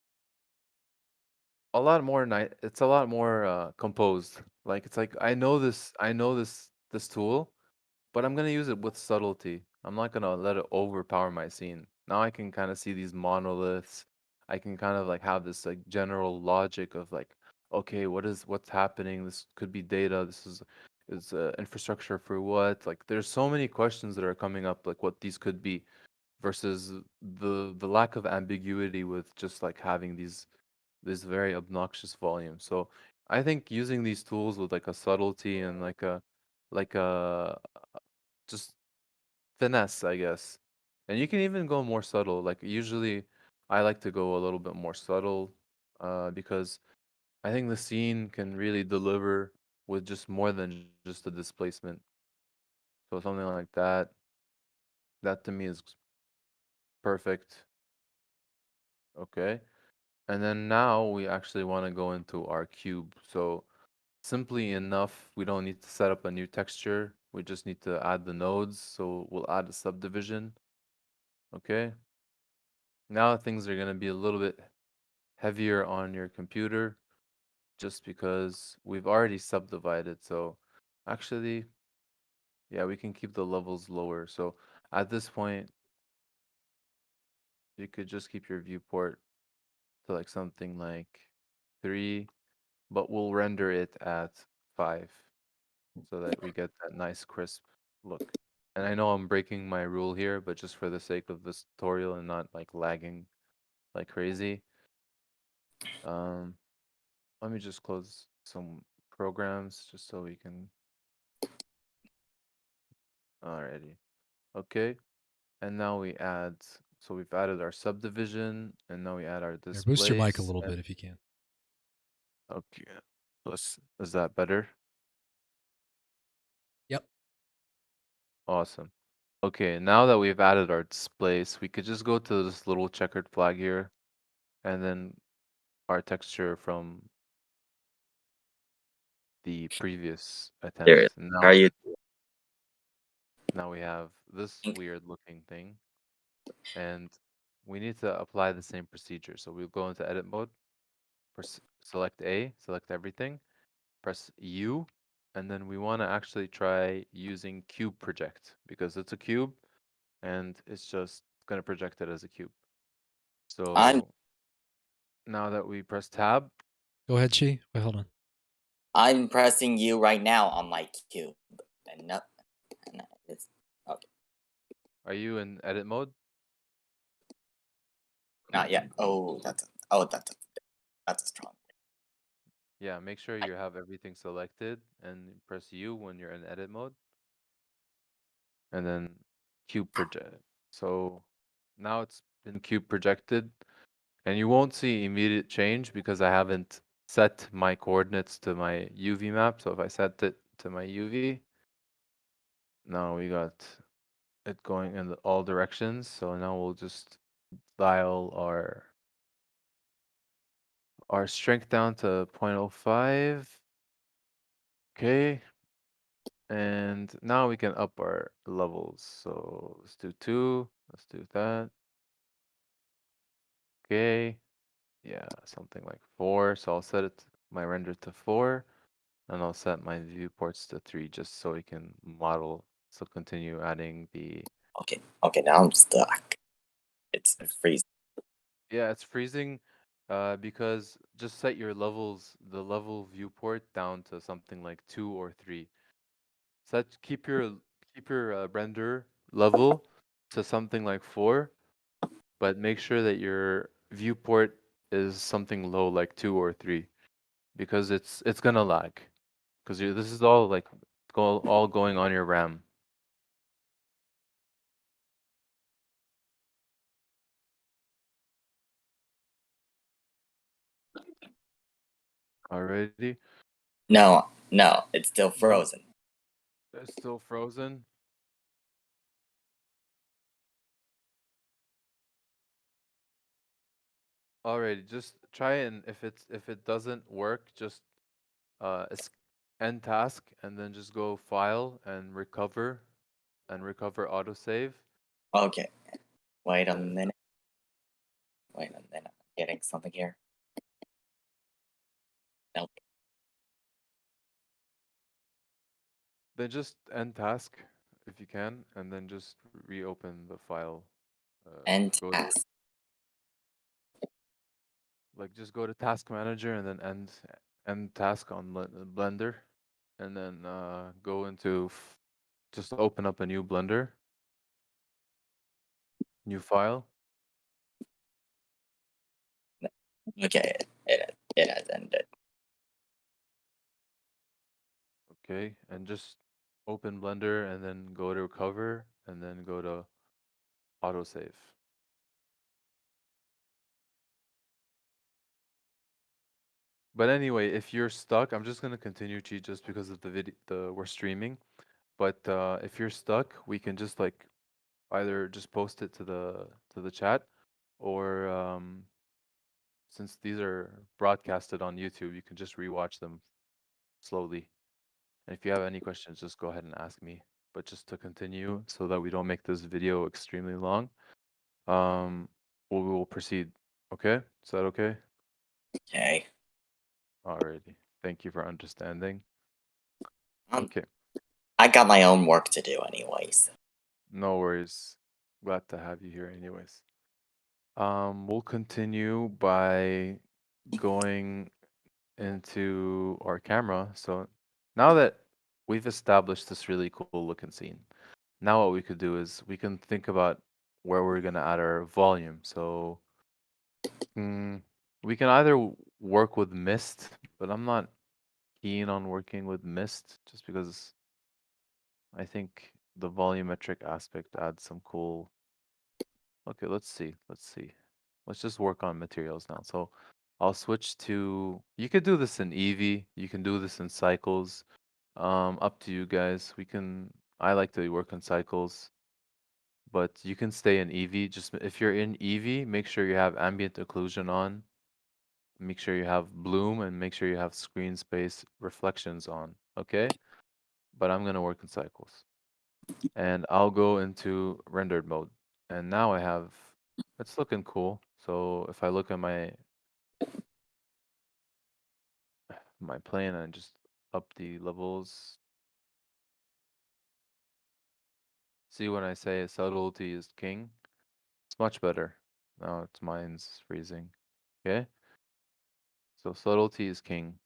a lot more it's a lot more composed. Like it's like I know this tool, but I'm gonna use it with subtlety. I'm not gonna let it overpower my scene. Now I can kind of see these monoliths. I can kind of like have this like general logic of like, okay, what's happening? This could be data. This is infrastructure for what? Like, there's so many questions that are coming up, like what these could be, versus the lack of ambiguity with just like having these this very obnoxious volume. So I think using these tools with like a subtlety and like a just finesse, I guess. And you can even go more subtle. Like usually I like to go a little bit more subtle because I think the scene can really deliver with just more than just the displacement. So something like that, that to me is perfect. Okay. And then now we actually want to go into our cube. So simply enough, we don't need to set up a new texture. We just need to add the nodes. So we'll add a subdivision. Okay. Now things are going to be a little bit heavier on your computer just because we've already subdivided. So actually, yeah, we can keep the levels lower. So at this point, you could just keep your viewport to like something like 3, but we'll render it at 5 so that we get that nice crisp look. And I know I'm breaking my rule here, but just for the sake of this tutorial and not like lagging like crazy, um, let me just close some programs just so we can. Alrighty. Okay. And now we add, so we've added our subdivision and now we add our There, boost your mic a displace. little bit if you can. Okay. Is that better? Yep. Awesome. Okay, now that we've added our displace, we could just go to this little checkered flag here and then our texture from the previous attempt. There. And Are you? now we have this weird looking thing, and we need to apply the same procedure. So we'll go into edit mode, select A, select everything, press U, and then we want to actually try using cube project because it's a cube and it's just going to project it as a cube. I'm So now that we press tab, Go ahead, Chi. Wait, hold on. I'm pressing you right now on my cube. And not. And it's, okay. are you in edit mode? Not yet. That's a strong. Yeah, make sure you have everything selected and press U when you're in edit mode. And then cube project. So now it's been cube projected and you won't see immediate change because I haven't set my coordinates to my UV map. So if I set it to my UV, now we got it going in all directions. So now we'll just dial our strength down to 0.05. Okay. And now we can up our levels. So let's do 2. Let's do that. Okay. Yeah, something like 4. So I'll set it my render to 4. And I'll set my viewports to 3 just so we can model. So continue adding the. Okay. Okay. Now I'm stuck. It's It's, freezing. yeah, it's freezing because just set your levels, the level viewport down to something like 2 or 3. Keep your render level to something like 4, but make sure that your viewport is something low like 2 or 3 because it's gonna lag because this is all like all going on your RAM. Alrighty, No, no, it's still frozen. it's still frozen. Alrighty, just try it, and if it doesn't work, just end task and then just go file and recover autosave. Okay, wait a minute. Wait a minute. I'm getting something here. Nope. Then just end task if you can, and then just reopen the file. End Go task. like just go to task manager and then end task on Blender, and then go into just open up a new Blender, new file. Okay, it has ended. Okay, and just open Blender and then go to recover and then go to autosave. But anyway, if you're stuck, I'm just gonna continue cheat just because of the video we're streaming. But if you're stuck, we can just like either just post it to the chat, or since these are broadcasted on YouTube, you can just rewatch them slowly. And if you have any questions, just go ahead and ask me. But just to continue, so that we don't make this video extremely long, we will proceed. Okay? Is that okay? Okay. Alrighty. Thank you for understanding. Okay. I got my own work to do anyways. No worries. Glad to have you here anyways. We'll continue by going into our camera. So now that we've established this really cool looking scene, now what we could do is we can think about where we're gonna add our volume. So we can either work with mist, but I'm not keen on working with mist just because I think the volumetric aspect adds some cool. Okay, let's see. Let's just work on materials now. So I'll switch to, you could do this in Eevee, you can do this in cycles. Up to you guys. I like to work on cycles, but you can stay in Eevee. Just if you're in Eevee, make sure you have ambient occlusion on. Make sure you have bloom and make sure you have screen space reflections on. Okay? But I'm gonna work in cycles. And I'll go into rendered mode. And now it's looking cool. So if I look at my plane and just up the levels, see when I say subtlety is king, it's much better. Now it's mine's freezing. Okay? So subtlety is king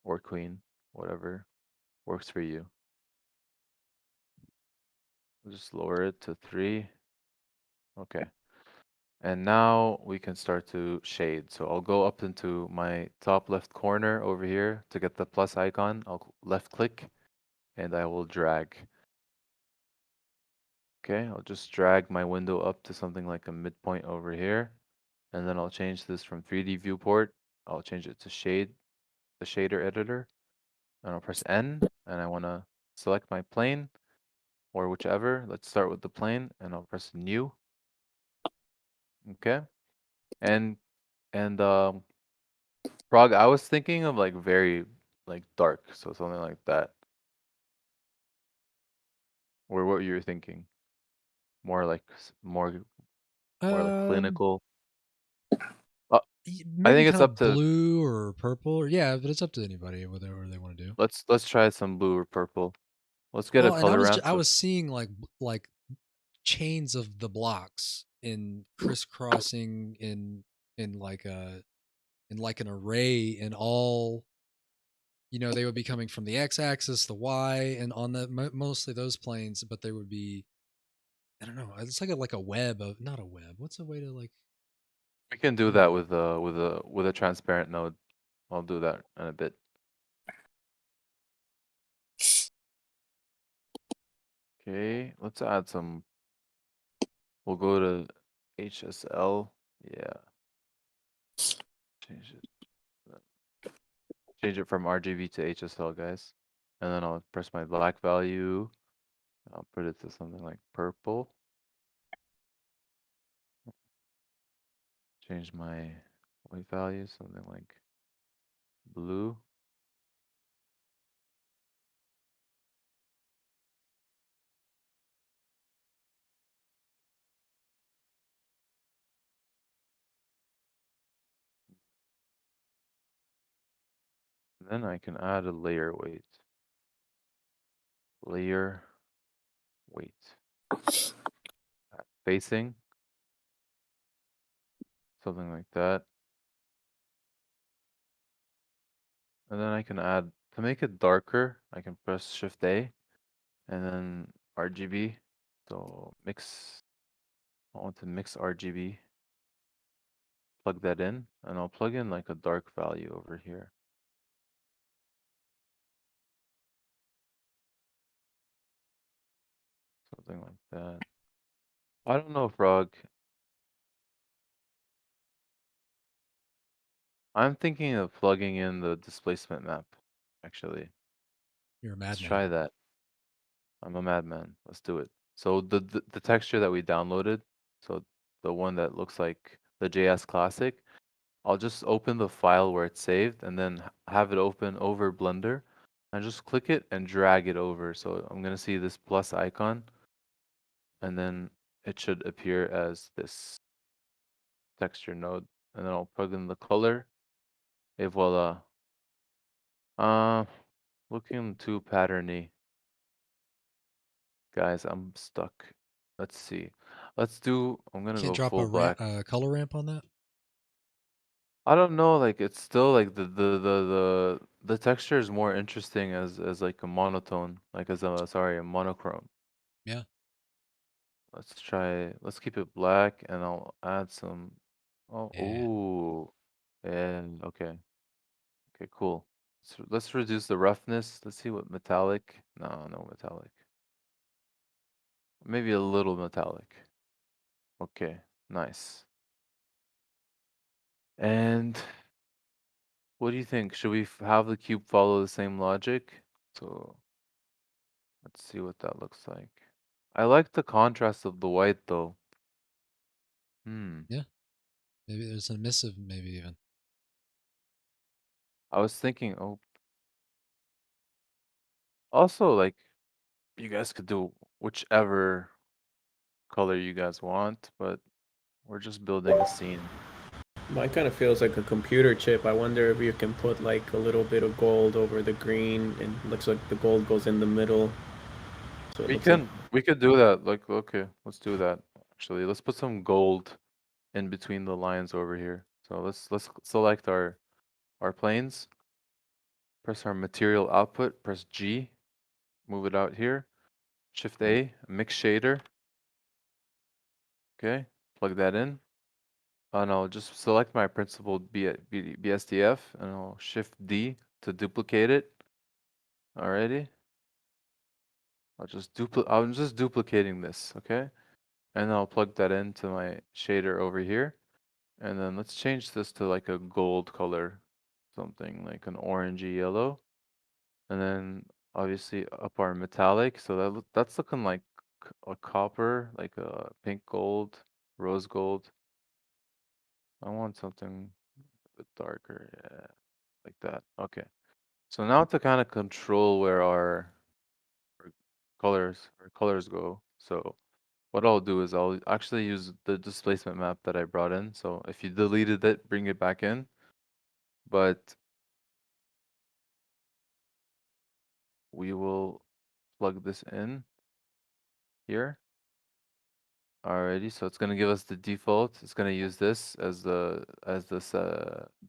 or queen, whatever works for you. I'll just lower it to 3. Okay. And now we can start to shade. So I'll go up into my top left corner over here to get the plus icon. I'll left click and I will drag. Okay, I'll just drag my window up to something like a midpoint over here. And then I'll change this from 3D viewport. I'll change it to the shader editor. And I'll press N and I want to select my plane or whichever. Let's start with the plane and I'll press new. Okay. And Prague, I was thinking of like very like dark, so something like that. Or what you were thinking? More like more like clinical. I Maybe think it's kind up of to blue or purple. Or, yeah, but it's up to anybody whatever they want to do. let's try some blue or purple. Let's get a Well, and color ramp. I was seeing like chains of the blocks in crisscrossing in like a in like an array, and all, they would be coming from the x-axis, the y, and on the mostly those planes, but they would be, I don't know, it's like a web of, not a web, what's a way to like, We can do that with a transparent node. I'll do that in a bit. Okay, let's add some. We'll go to HSL. Yeah. Change it from RGB to HSL, guys. And then I'll press my black value. I'll put it to something like purple. Change my white value, something like blue. Then I can add a layer weight. Layer weight. Facing. Something like that. And then I can add, to make it darker, I can press Shift A and then RGB. So mix, I want to mix RGB. Plug that in, and I'll plug in like a dark value over here. Something like that. I don't know, Frog. I'm thinking of plugging in the displacement map, actually. You're a Let's madman. try that. I'm a madman. Let's do it. So the texture that we downloaded, so the one that looks like the JS Classic, I'll just open the file where it's saved and then have it open over Blender and just click it and drag it over. So I'm gonna see this plus icon and then it should appear as this texture node. And then I'll plug in the color. Et voila. Looking too patterny. Guys, I'm stuck. Let's see. I'm gonna Can't go drop full a black. color ramp on that? I don't know, like it's still like the texture is more interesting as like a monotone, like as a sorry, a monochrome. Yeah. Let's keep it black and I'll add some oh Yeah. ooh. And okay. Okay, cool. So let's reduce the roughness. Let's see what metallic. No metallic. Maybe a little metallic. Okay, nice. And what do you think? Should we have the cube follow the same logic? So let's see what that looks like. I like the contrast of the white though. Yeah. Maybe there's a missive, maybe even. I was thinking, oh, also like you guys could do whichever color you guys want, but we're just building a scene. Mine kind of feels like a computer chip. I wonder if you can put like a little bit of gold over the green, and looks like the gold goes in the middle. So it looks like We could do that. Like, okay, let's do that. Actually, let's put some gold in between the lines over here. So let's select our planes. Press our material output, press G, move it out here. Shift A, mix shader. Okay, plug that in. And I'll just select my principal BSDF and I'll Shift D to duplicate it. Alrighty. I'm just duplicating this, okay? And I'll plug that into my shader over here. And then let's change this to like a gold color, something like an orangey yellow. And then obviously up our metallic. So that's looking like a copper, like a pink gold, rose gold. I want something a bit darker, yeah, like that. Okay. So now to kind of control where our colors go. So what I'll do is I'll actually use the displacement map that I brought in. So if you deleted it, bring it back in. But we will plug this in here. Alrighty, so it's gonna give us the default. It's gonna use this as the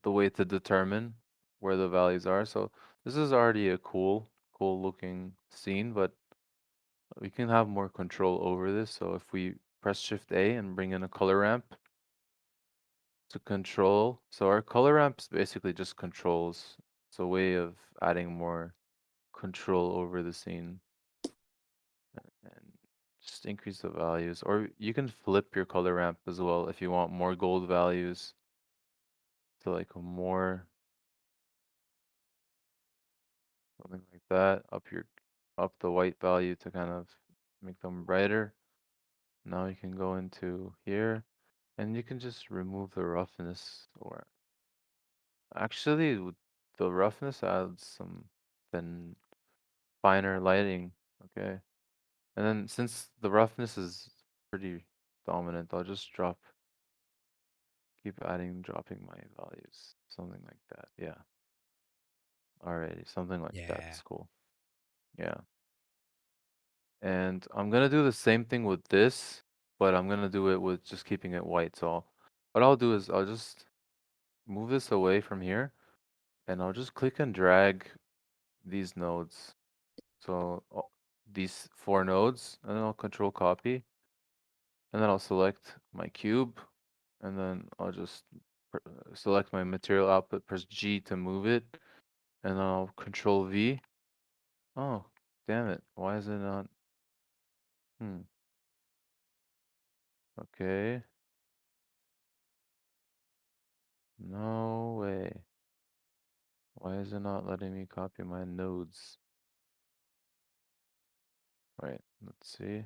way to determine where the values are. So this is already a cool looking scene, but we can have more control over this. So if we press Shift A and bring in a color ramp, to control. So our color ramps basically just controls. It's a way of adding more control over the scene and just increase the values. Or you can flip your color ramp as well if you want more gold values to like a more something like that. Up the white value to kind of make them brighter. Now you can go into here and you can just remove the roughness or actually the roughness adds some then finer lighting. Okay. And then since the roughness is pretty dominant, I'll just keep dropping my values. Something like that. Yeah. Alrighty, something like Yeah. that's cool. Yeah. And I'm gonna do the same thing with this, but I'm gonna do it with just keeping it white. So what I'll do is I'll just move this away from here and I'll just click and drag these nodes. So these 4 nodes, and then I'll control copy, and then I'll select my cube, and then I'll just select my material output, press G to move it, and then I'll control V. Oh, damn it. Why is it not? Okay. No way. Why is it not letting me copy my nodes? Right, let's see.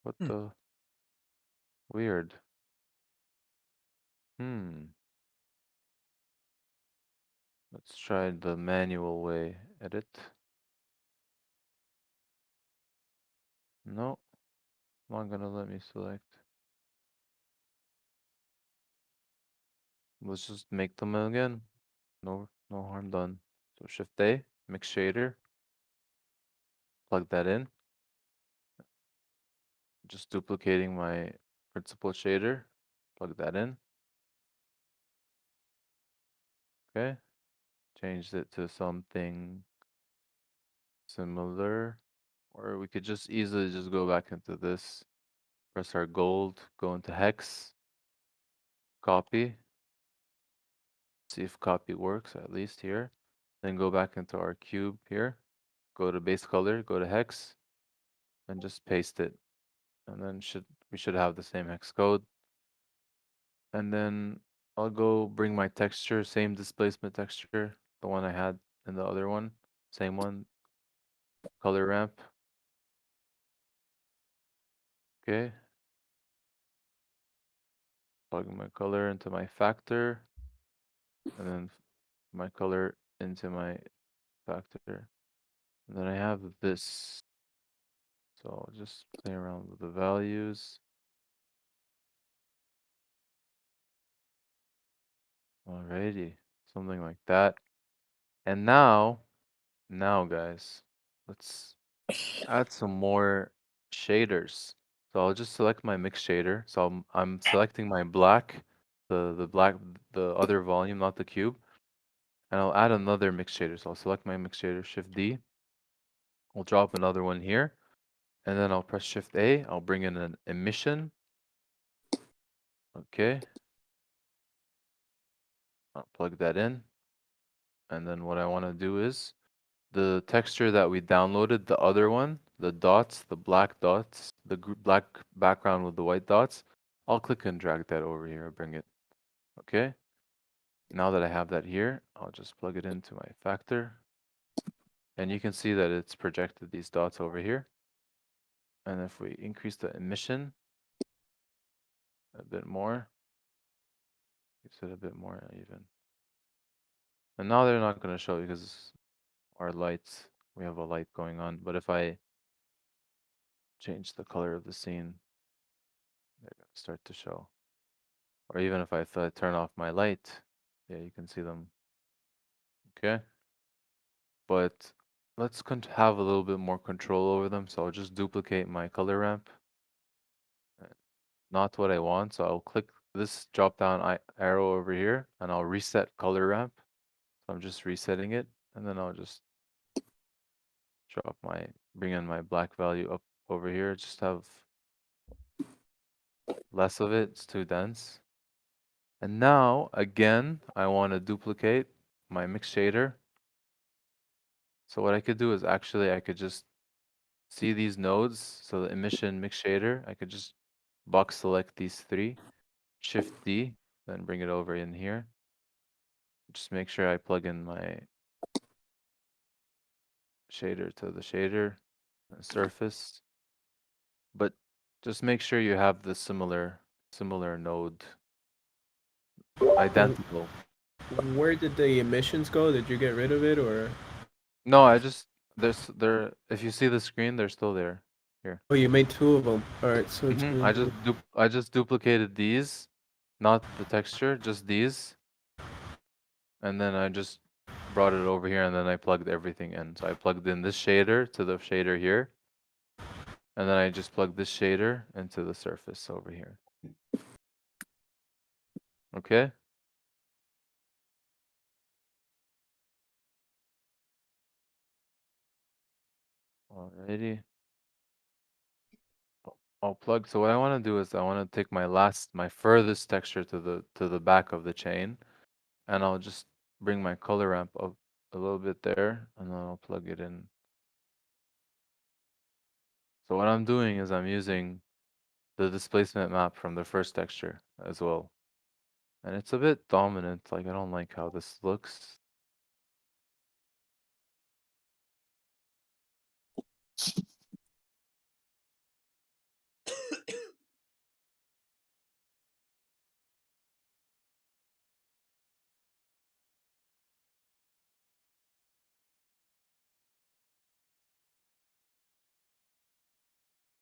What the? Weird. Let's try the manual way. Edit. No, not gonna let me select. Let's just make them again. No harm done. So Shift A, mix shader. Plug that in. Just duplicating my principal shader. Plug that in. Okay. Changed it to something similar. Or we could just easily just go back into this. Press our gold, go into hex, copy. See if copy works, at least here. Then go back into our cube here. Go to base color, go to hex, and just paste it. And then we should have the same hex code. And then I'll go bring my texture, same displacement texture, the one I had in the other one. Same one, color ramp. Okay. Plug my color into my factor, and then my color into my factor. And then I have this. So I'll just play around with the values. Alrighty, something like that. And now guys, let's add some more shaders. So I'll just select my mix shader. So I'm selecting my black, the other volume, not the cube. And I'll add another mix shader. So I'll select my mix shader, Shift D. I'll drop another one here. And then I'll press Shift A. I'll bring in an emission. Okay. I'll plug that in. And then what I want to do is the texture that we downloaded, the other one, the dots, the black dots, the black background with the white dots, I'll click and drag that over here, bring it. Okay. Now that I have that here, I'll just plug it into my factor. And you can see that it's projected these dots over here. And if we increase the emission a bit more, increase it a bit more even. And now they're not going to show because our lights, we have a light going on. But if I change the color of the scene, they're going to start to show. Or even if I turn off my light, yeah, you can see them. Okay. But let's have a little bit more control over them. So I'll just duplicate my color ramp. Not what I want. So I'll click this drop down arrow over here and I'll reset color ramp. So I'm just resetting it. And then I'll just bring in my black value up over here. Just have Less of it, it's too dense. And now, again, I want to duplicate my mix shader. So what I could do is actually I could just see these nodes. So the emission mix shader, I could just box select these three, Shift D, then bring it over in here. Just make sure I plug in my shader to the shader and surface. But just make sure you have the similar node, identical. Where did the emissions go? Did you get rid of it or? No, I just they're if you see the screen, they're still there. Here. Oh, you made two of them. All right, so it's I just duplicated these, not the texture, just these, and then I just brought it over here, and then I plugged everything in. So I plugged in this shader to the shader here, and then I just plugged this shader into the surface over here. Okay. Alrighty. I'll plug. So what I want to do is I want to take my furthest texture to the back of the chain, and I'll just bring my color ramp up a little bit there, and then I'll plug it in. So what I'm doing is I'm using the displacement map from the first texture as well, and it's a bit dominant. Like I don't like how this looks.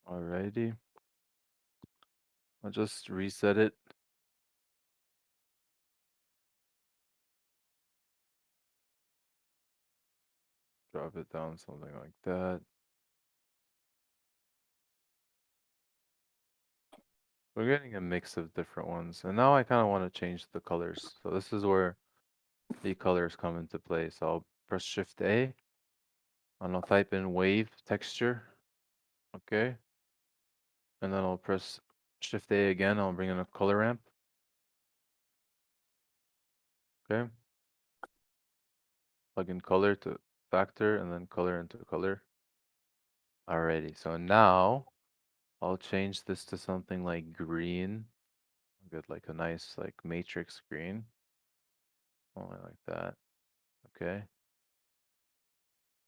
Alrighty. I'll just reset it. Drop it down, something like that. We're getting a mix of different ones. And now I kind of want to change the colors. So this is where the colors come into play. So I'll press Shift A and I'll type in wave texture. Okay. And then I'll press Shift A again. I'll bring in a color ramp. Okay. Plug in color to factor and then color into color. Alrighty. So now I'll change this to something like green. Get like a nice like matrix green. Only like that. Okay.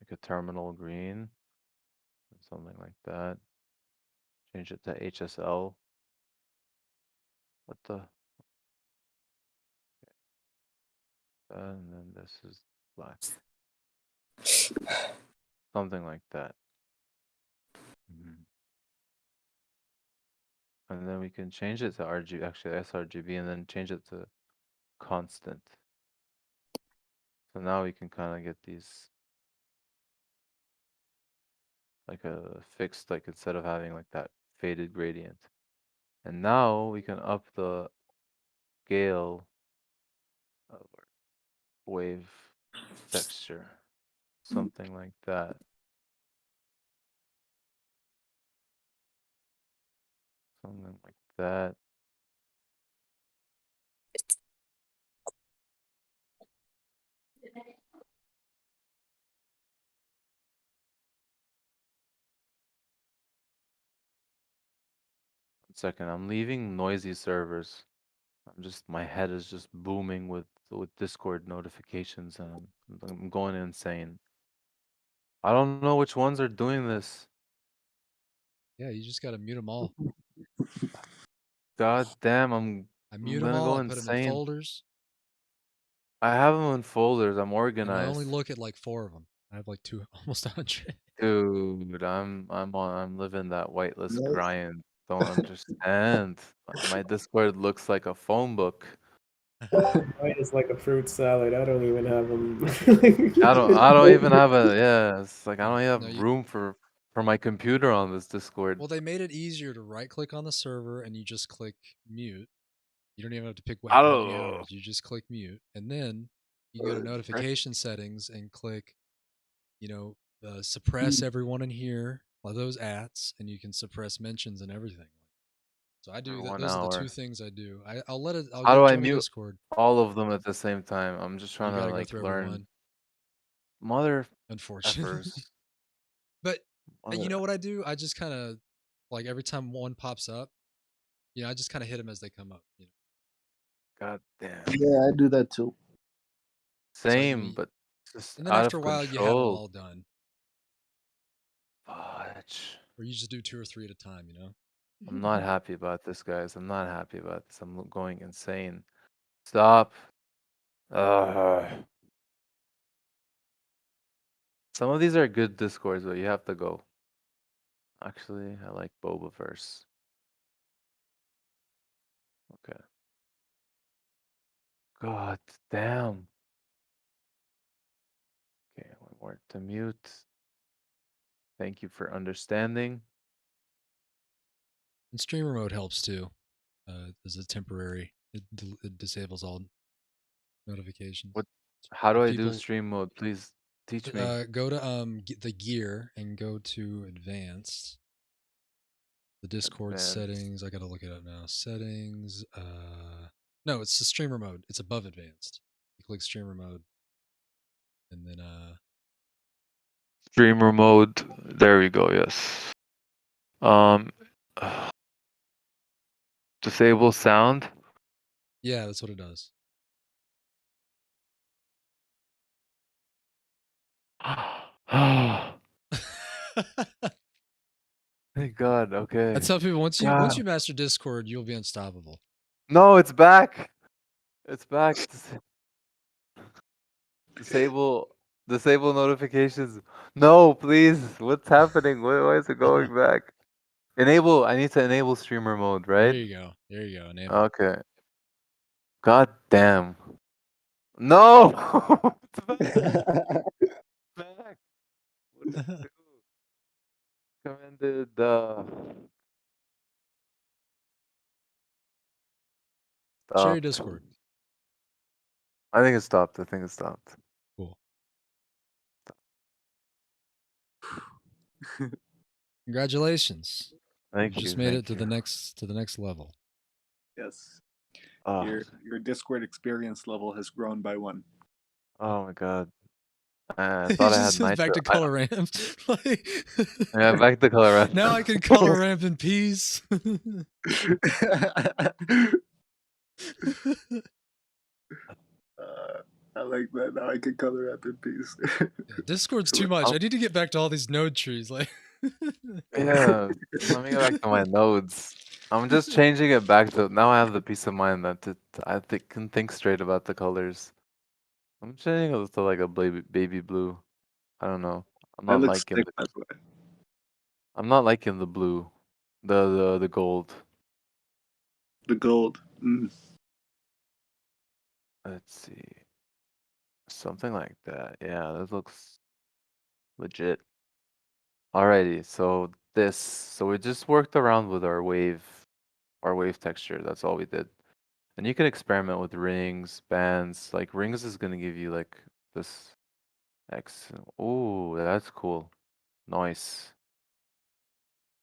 Like a terminal green. Something like that. Change it to HSL. What the? And then this is black. Something like that. And then we can change it to RGB, actually sRGB, and then change it to constant. So now we can kind of get these like a fixed, like instead of having like that faded gradient. And now we can up the scale of our wave texture, something like that. Something like that. One second, I'm leaving noisy servers. My head is just booming with Discord notifications, and I'm going insane. I don't know which ones are doing this. Yeah, you just gotta mute them all. God damn, I'm mute them gonna all. go I put them in insane. folders. I have them in folders. I'm And I organized. only look at like 4 of them. I have like almost 100. Dude, I'm living that whitelist Nice. grind. Don't understand. My Discord looks like a phone book. Mine is like a fruit salad. I don't even have them. I don't even have it's like I don't even No, have you, room for my computer on this Discord. well, they made it easier to right click on the server and you just click mute. You don't even have to pick I how many don't hours. You just click mute. And then you go to notification settings and click, suppress everyone in here, all those ats, and you can suppress mentions and everything. So I do for that. 1 Those are the two hour. things I do. I'll let it. I'll How do I join a mute Discord. all of them at the same time? I'm just You trying to gotta go like through every learn. one, Mother unfortunately. effers. But you Mother. know what I do? I just kind of like every time one pops up, I just kind of hit them as they come up. God damn. Yeah, I do that too. So Same, but just and then out after of a while, you have it control. all done, Fudge. or you just do 2 or 3 at a time. I'm not happy about this, guys. I'm not happy about this. I'm going insane. Stop. Some of these are good discords, but you have to go. Actually, I like Bobaverse. Okay. God damn. Okay, one more to mute. Thank you for understanding. And streamer mode helps too. As a temporary, it disables all notifications. What? How do If I do people stream mode? Please teach me. go to the gear and go to advanced. The Discord Advanced. settings. I gotta look it up now. Settings. No, it's the streamer mode. It's above advanced. You click streamer mode, and then Streamer mode. There we go. Yes. Um. Disable sound. yeah, that's what it does. Thank God. Okay. I tell people once God. you master Discord, you'll be unstoppable. No, it's back. It's back. Disable notifications. No, please. What's happening? Why is it going back? Enable. I need to enable streamer mode, There right? you go. There you go. Enable. Okay. God damn. No. It's back. Back. What did it do? Commanded Share your stopped. Discord. I think it stopped. I think it stopped. Cool. Congratulations. Thank You just you. made Thank it to you. the next level. Yes. Oh, Your Discord experience level has grown by 1. oh my God. I He thought I just had says back nitro. to color ramp. Like, Yeah, back to color ramp. now I can color ramp in peace. I like that. Now I can color up in peace. Yeah, Discord's too much. I need to get back to all these node trees. Like, Yeah, let me get back to my nodes. I'm just changing it back to now. I have the peace of mind that I can think straight about the colors. I'm changing it to like a baby blue. I don't know. I'm That not looks liking thick, the by the way. I'm not liking the blue, the gold. The gold. Let's see, something like that. Yeah, that looks legit. Alrighty, so we just worked around with our wave texture. That's all we did. And you can experiment with rings, bands. Like rings is gonna give you like this X. Ooh, that's cool. Nice.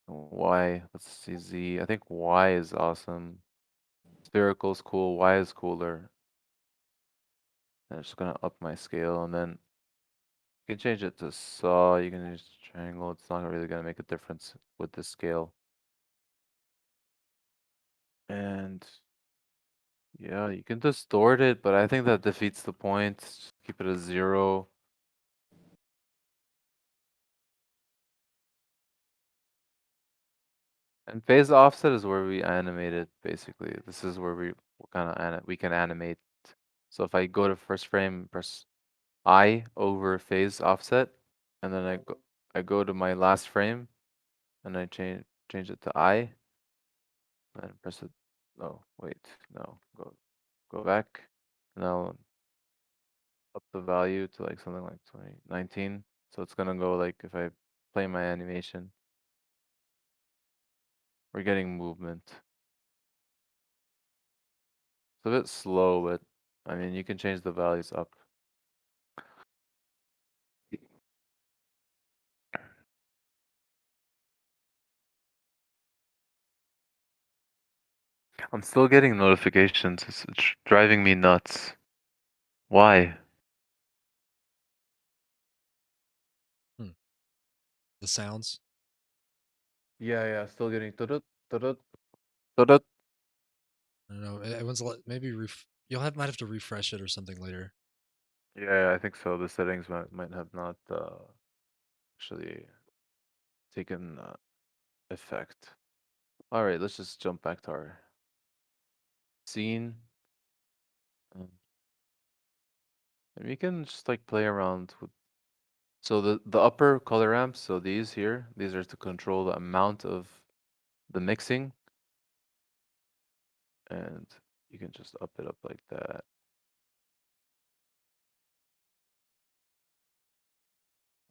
Y. Let's see Z. I think Y is awesome. Spherical's cool. Y is cooler. I'm just gonna up my scale and then you can change it to saw. You can use triangle. It's not really gonna make a difference with the scale. And yeah, you can distort it, but I think that defeats the point. Just keep it a 0. And phase offset is where we animate it, basically. This is where we we can animate. So if I go to first frame, press I over phase offset, and then I go to my last frame, and I change it to I, and press it. Oh wait, no, go back. Now up the value to like something like 2019. So it's gonna go like if I play my animation, we're getting movement. It's a bit slow, but I mean you can change the values up. I'm still getting notifications. It's driving me nuts. Why? The sounds. Yeah, still getting tudut, tudut, tudut. I don't know. Everyone's maybe might have to refresh it or something later. Yeah, I think so. The settings might have not actually taken effect. All right, let's just jump back to our scene. And we can just like play around with. So the upper color ramps, so these here, these are to control the amount of the mixing, and you can just up it up like that.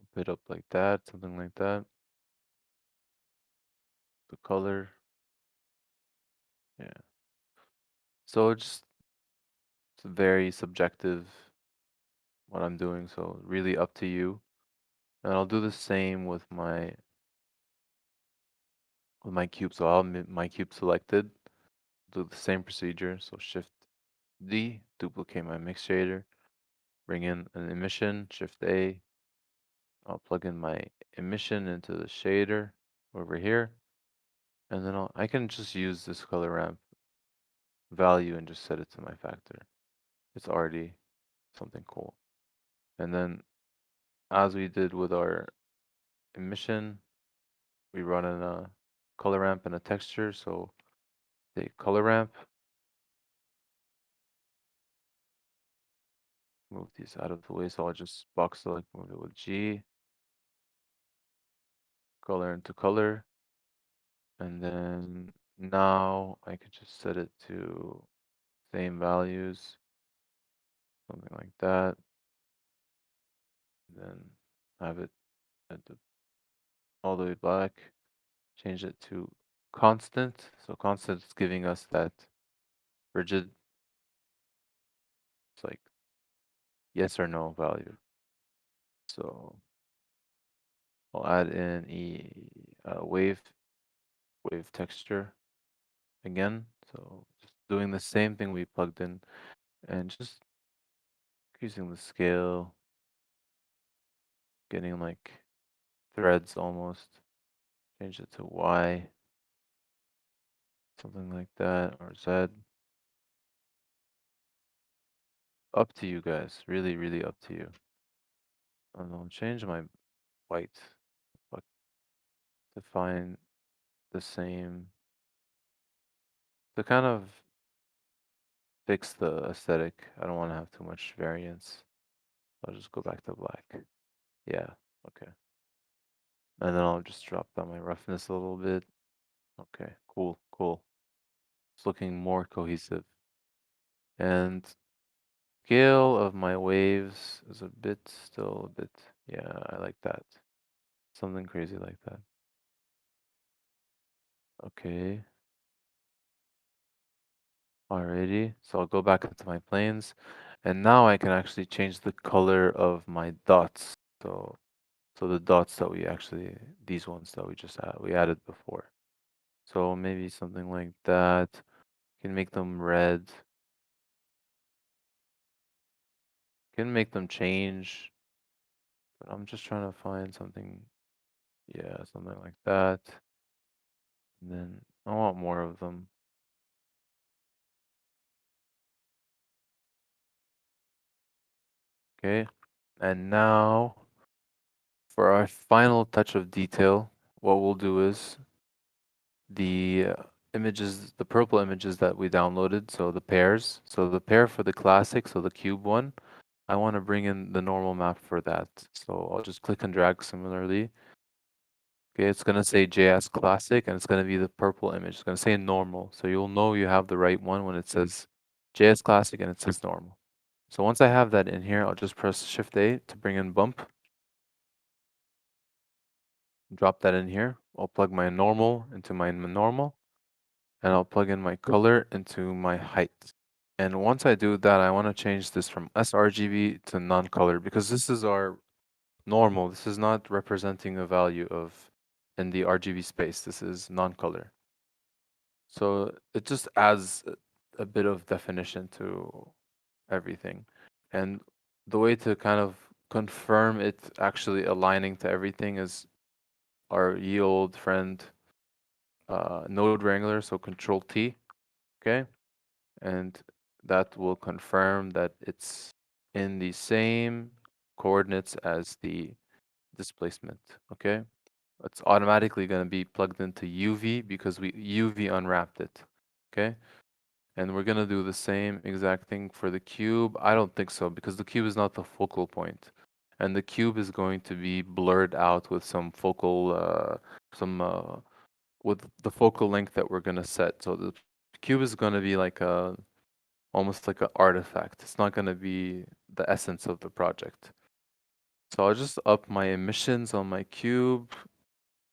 Up it up like that, something like that. The color, yeah. So it's very subjective what I'm doing, so really up to you. And I'll do the same with my cube. So I'll have my cube selected, do the same procedure. So Shift D, duplicate my mix shader, bring in an emission, Shift A. I'll plug in my emission into the shader over here, and then I can just use this color ramp value and just set it to my factor. It's already something cool. And then as we did with our emission, we run in a color ramp and a texture. So the color ramp, move these out of the way. So I'll just box select, move it with G, color into color. And then now I could just set it to same values, something like that. And then have it at all the way back, change it to constant. So constant is giving us that rigid, it's like yes or no value. So I'll add in wave texture again. So just doing the same thing we plugged in and just increasing the scale, getting like threads almost. Change it to Y, something like that, or Z. Up to you guys, really, really up to you. And I'll change my white to find the same, to kind of fix the aesthetic. I don't want to have too much variance. I'll just go back to black. Yeah, okay. And then I'll just drop down my roughness a little bit. Okay, cool, cool. It's looking more cohesive. And scale of my waves is still a bit, yeah, I like that. Something crazy like that. Okay. Alrighty, so I'll go back into my planes, and now I can actually change the color of my dots. So the dots that these ones that we added before. So maybe something like that. Can make them red. Can make them change. But I'm just trying to find something, yeah, something like that. And then I want more of them. Okay, and now for our final touch of detail, what we'll do is the the purple images that we downloaded, so the pairs. So the pair for the classic, so the cube one, I want to bring in the normal map for that. So I'll just click and drag similarly. Okay, it's going to say JS Classic and it's going to be the purple image. It's going to say normal. So you'll know you have the right one when it says JS Classic and it says normal. So once I have that in here, I'll just press Shift A to bring in bump. Drop that in here. I'll plug my normal into my normal. And I'll plug in my color into my height. And once I do that, I want to change this from sRGB to non-color because this is our normal. This is not representing a value of in the RGB space. This is non-color. So it just adds a bit of definition to everything. And the way to kind of confirm it actually aligning to everything is our ye old friend node wrangler, so Control T, okay? And that will confirm that it's in the same coordinates as the displacement, okay? It's automatically going to be plugged into UV because we UV unwrapped it, okay? And we're going to do the same exact thing for the cube. I don't think so because the cube is not the focal point. And the cube is going to be blurred out with some focal, with the focal length that we're going to set. So the cube is going to be like almost like an artifact. It's not going to be the essence of the project. So I'll just up my emissions on my cube.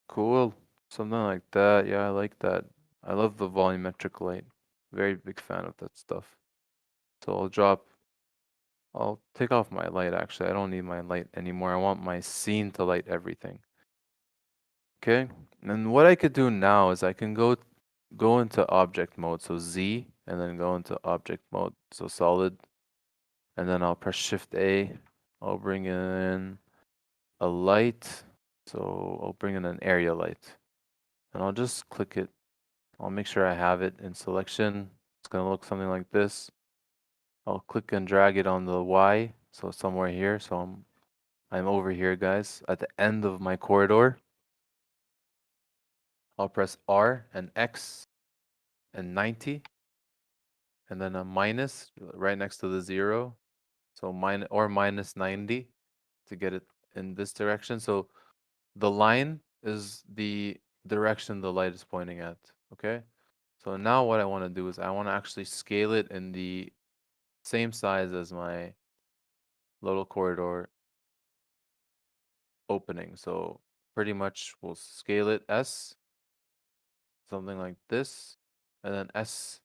Cool. Something like that. Yeah, I like that. I love the volumetric light. Very big fan of that stuff. So I'll take off my light actually. I don't need my light anymore. I want my scene to light everything. Okay. And what I could do now is I can go into object mode, so Z, and then go into object mode, so solid. And then I'll press Shift A. I'll bring in a light. So I'll bring in an area light. And I'll just click it. I'll make sure I have it in selection. It's gonna look something like this. I'll click and drag it on the Y, so somewhere here. So I'm over here, guys, at the end of my corridor. I'll press R and X and 90, and then a minus right next to the 0. So minus 90 to get it in this direction. So the line is the direction the light is pointing at, okay? So now what I want to do is I want to actually scale it in the same size as my little corridor opening. So pretty much we'll scale it S, something like this, and then S,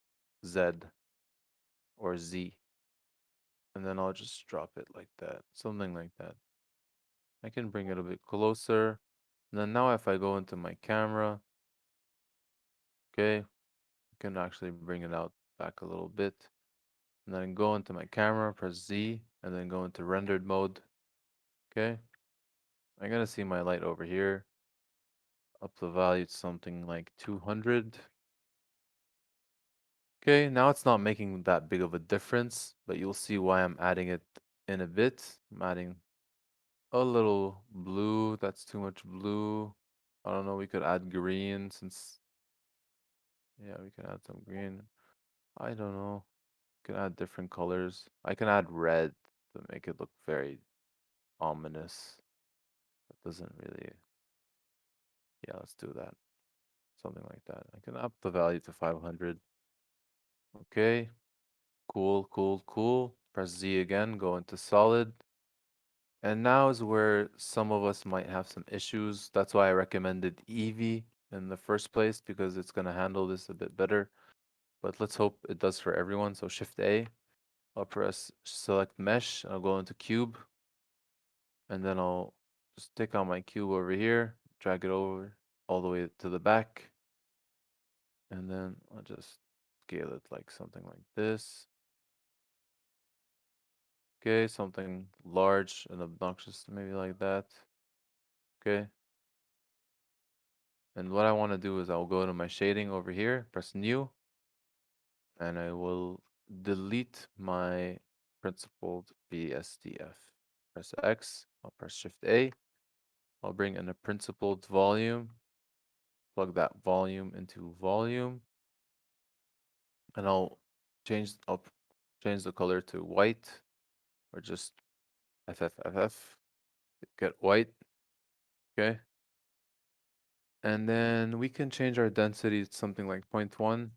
Z, or Z. And then I'll just drop it like that, something like that. I can bring it a bit closer. And then now if I go into my camera, okay, I can actually bring it out back a little bit. And then go into my camera, press Z, and then go into rendered mode. Okay. I'm gonna see my light over here. Up the value to something like 200. Okay, now it's not making that big of a difference, but you'll see why I'm adding it in a bit. I'm adding a little blue. That's too much blue. I don't know, we could add green since, yeah, we can add some green. I don't know. We can add different colors. I can add red to make it look very ominous. That doesn't really, yeah, let's do that. Something like that. I can up the value to 500. Okay. Cool, cool, cool. Press Z again, go into solid. And now is where some of us might have some issues. That's why I recommended Eevee in the first place, because it's going to handle this a bit better. But let's hope it does for everyone. So Shift A, I'll press select mesh, I'll go into cube. And then I'll just take out my cube over here, drag it over all the way to the back. And then I'll just scale it like something like this. Okay, something large and obnoxious, maybe like that. Okay. And what I want to do is I'll go to my shading over here, press new, and I will delete my principled BSDF. Press X, I'll press Shift A. I'll bring in a principled volume, plug that volume into volume, and I'll change the color to white, or just FFFF, get white. Okay. And then we can change our density to something like 0.1.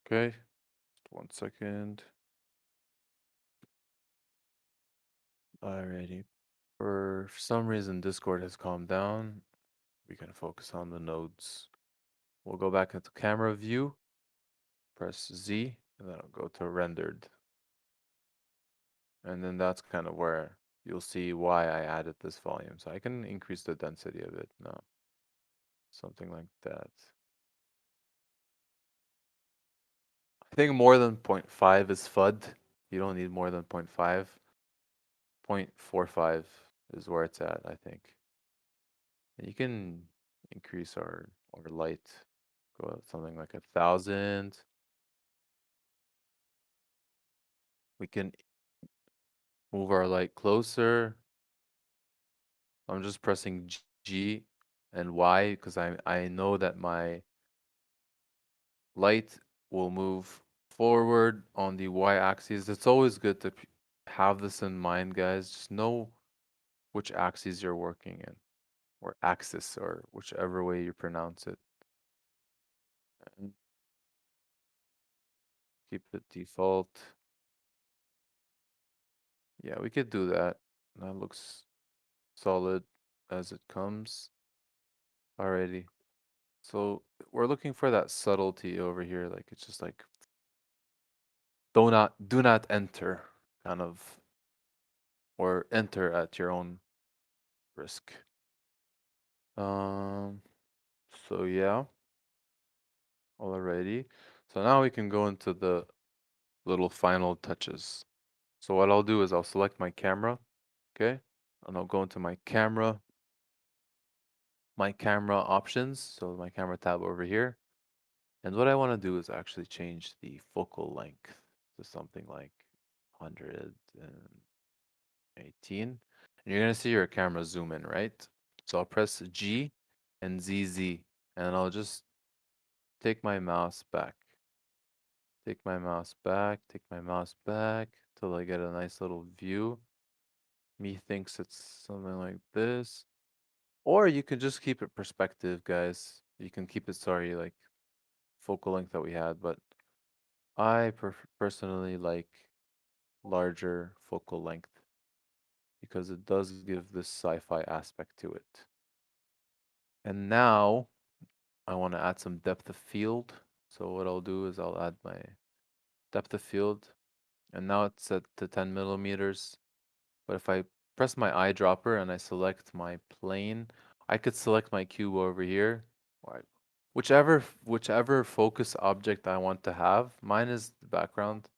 Okay, just 1 second. Alrighty. For some reason, Discord has calmed down. We can focus on the nodes. We'll go back into camera view, press Z, and then I'll go to rendered. And then that's kind of where you'll see why I added this volume. So I can increase the density of it now. Something like that. I think more than 0.5 is FUD. You don't need more than 0.5. 0.45 is where it's at, I think. And you can increase our light. Go at something like 1,000. We can move our light closer. I'm just pressing G and Y because I know that my light will move forward on the Y axis. It's always good to have this in mind, guys. Just know which axis you're working in, or axis, or whichever way you pronounce it. And keep it default. Yeah, we could do that. That looks solid as it comes. Alrighty. So we're looking for that subtlety over here. Like it's just like do not enter kind of, or enter at your own risk. So yeah, alrighty. So now we can go into the little final touches. So what I'll do is I'll select my camera, okay? And I'll go into my camera options. So my camera tab over here. And what I want to do is actually change the focal length to something like 118. And you're going to see your camera zoom in, right? So I'll press G and ZZ, and I'll just take my mouse back. Take my mouse back, take my mouse back till I get a nice little view. Me thinks it's something like this. Or you can just keep it perspective, guys. You can keep it, sorry, like focal length that we had, but I personally like larger focal length because it does give this sci-fi aspect to it. And now I want to add some depth of field. So what I'll do is I'll add my depth of field, and now it's set to 10 millimeters. But if I press my eyedropper and I select my plane, I could select my cube over here, or whichever focus object I want to have. Mine is the background,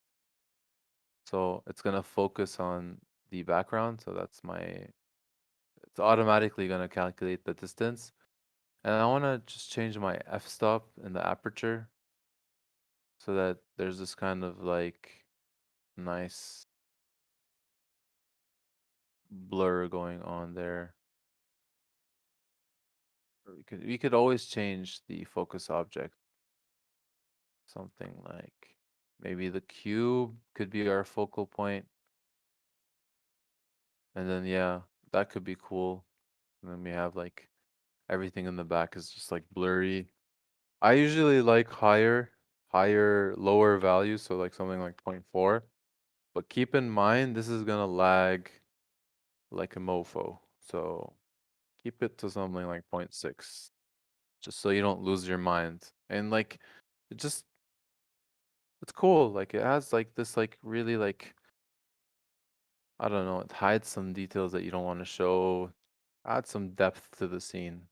so it's gonna focus on the background. So that's it's automatically gonna calculate the distance. And I wanna just change my f-stop in the aperture so that there's this kind of like nice blur going on there. Or we could always change the focus object. Something like maybe the cube could be our focal point. And then yeah, that could be cool. And then we have like everything in the back is just like blurry. I usually like lower values, so like something like 0.4. But keep in mind this is gonna lag like a mofo. So keep it to something like 0.6. Just so you don't lose your mind. And like it just it's cool. Like it has like this like really like, I don't know, it hides some details that you don't want to show, add some depth to the scene.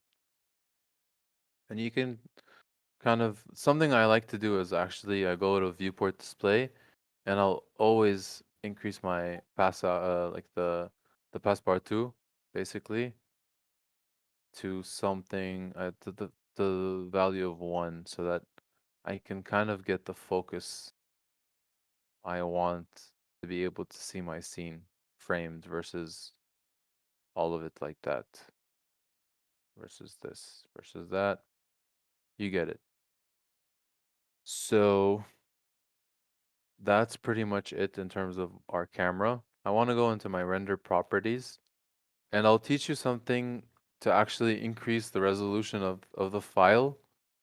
And you can kind of, something I like to do is actually I go to viewport display and I'll always increase my like the passbar 2 basically to something to the value of 1 so that I can kind of get the focus I want to be able to see my scene framed versus all of it like that. Versus this, versus that. You get it. So that's pretty much it in terms of our camera. I want to go into my render properties and I'll teach you something to actually increase the resolution of the file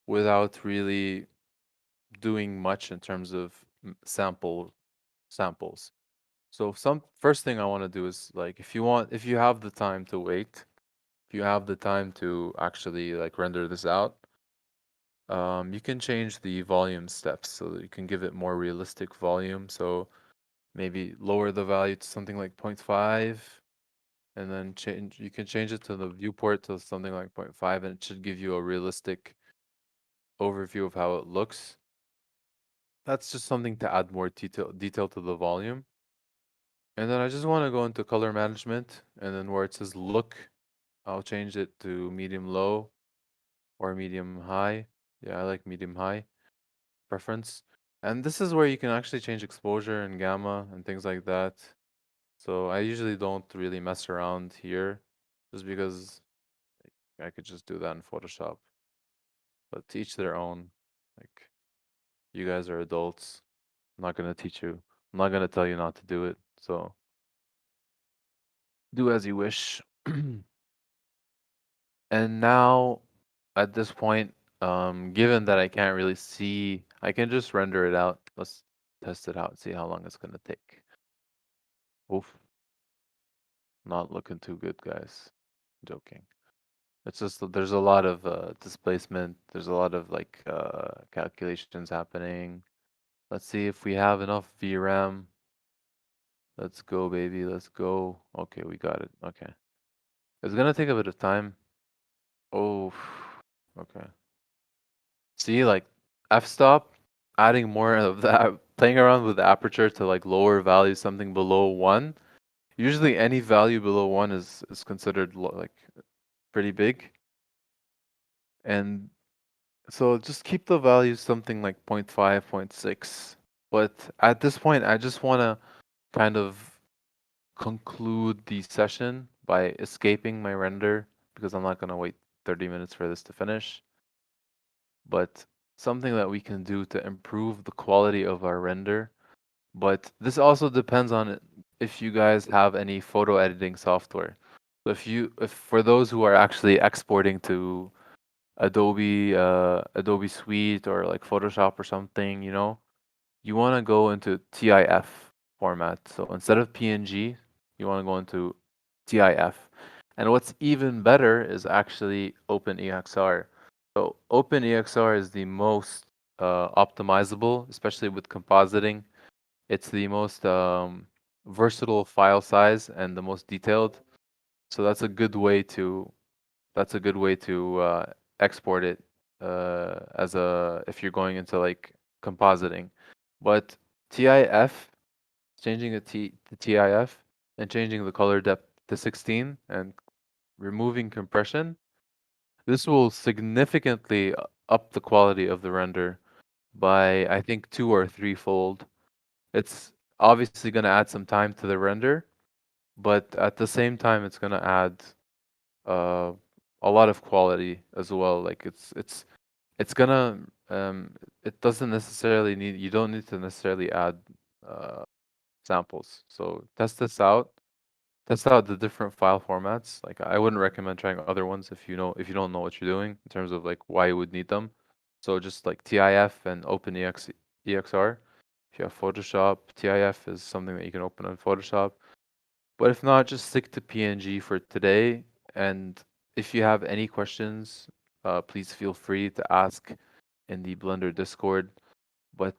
without really doing much in terms of samples. So first thing I want to do is like if you have the time to wait, if you have the time to actually like render this out, you can change the volume steps so that you can give it more realistic volume. So maybe lower the value to something like 0.5 and then you can change it to the viewport to something like 0.5, and it should give you a realistic overview of how it looks. That's just something to add more detail to the volume. And then I just want to go into color management, and then where it says look, I'll change it to medium low or medium high. Yeah, I like medium high preference. And this is where you can actually change exposure and gamma and things like that. So I usually don't really mess around here just because I could just do that in Photoshop. But to each their own. Like, you guys are adults. I'm not gonna teach you. I'm not gonna tell you not to do it. So do as you wish. And now, at this point, given that I can't really see, I can just render it out. Let's test it out, see how long it's gonna take. Oof, not looking too good, guys. Joking. It's just that there's a lot of displacement. There's a lot of like calculations happening. Let's see if we have enough VRAM. Let's go, baby. Let's go. Okay, we got it. Okay. It's gonna take a bit of time. Oh, okay. See, like f-stop, adding more of that, playing around with the aperture to like lower values, something below 1. Usually any value below 1 is considered like pretty big. And so just keep the values something like 0.5, 0.6. But at this point, I just want to kind of conclude the session by escaping my render because I'm not going to wait 30 minutes for this to finish. But something that we can do to improve the quality of our render. But this also depends on if you guys have any photo editing software. So if for those who are actually exporting to Adobe Suite or like Photoshop or something, you want to go into TIF format. So instead of PNG, you want to go into TIF. And what's even better is actually OpenEXR. So OpenEXR is the most optimizable, especially with compositing. It's the most versatile file size and the most detailed. So that's a good way to export it as a if you're going into like compositing. But TIF, changing it to TIF and changing the color depth to 16 and removing compression, this will significantly up the quality of the render by I think 2 or 3-fold. It's obviously going to add some time to the render, but at the same time it's going to add uh, a lot of quality as well. Like it's gonna it doesn't necessarily need you don't need to necessarily add uh, samples. So test this out. Test out the different file formats. Like I wouldn't recommend trying other ones if you don't know what you're doing in terms of like why you would need them. So just like TIF and OpenEXR. If you have Photoshop, TIF is something that you can open on Photoshop. But if not, just stick to PNG for today. And if you have any questions, please feel free to ask in the Blender Discord. But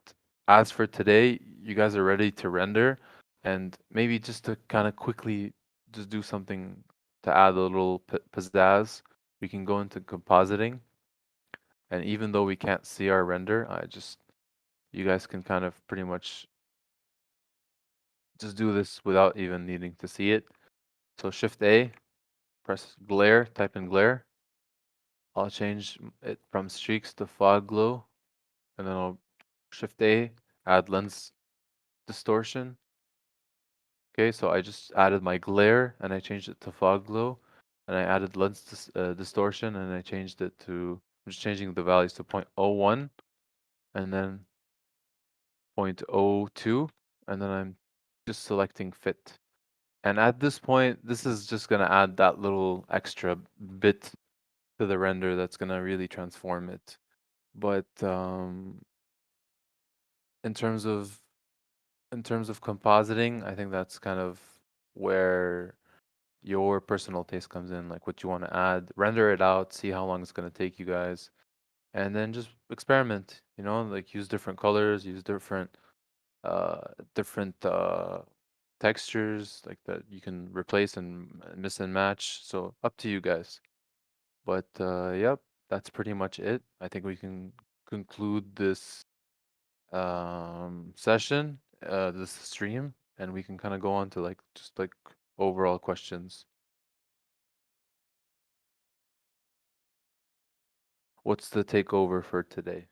as for today, you guys are ready to render. And maybe just to kind of quickly just do something to add a little pizzazz, we can go into compositing. And even though we can't see our render, you guys can kind of pretty much just do this without even needing to see it. So Shift A, press glare, type in glare. I'll change it from streaks to fog glow, and then I'll Shift A, add lens distortion. Okay, so I just added my glare and I changed it to fog glow, and I added lens distortion and I changed it to, I'm just changing the values to 0.01 and then 0.02, and then I'm just selecting fit. And at this point, this is just gonna add that little extra bit to the render that's gonna really transform it. But in terms of compositing, I think that's kind of where your personal taste comes in, like what you want to add, render it out, see how long it's gonna take you guys, and then just experiment. Like use different colors, use different textures like that you can replace and miss and match. So up to you guys. But yep, that's pretty much it. I think we can conclude this session, this stream, and we can kind of go on to like just like overall questions. What's the takeover for today?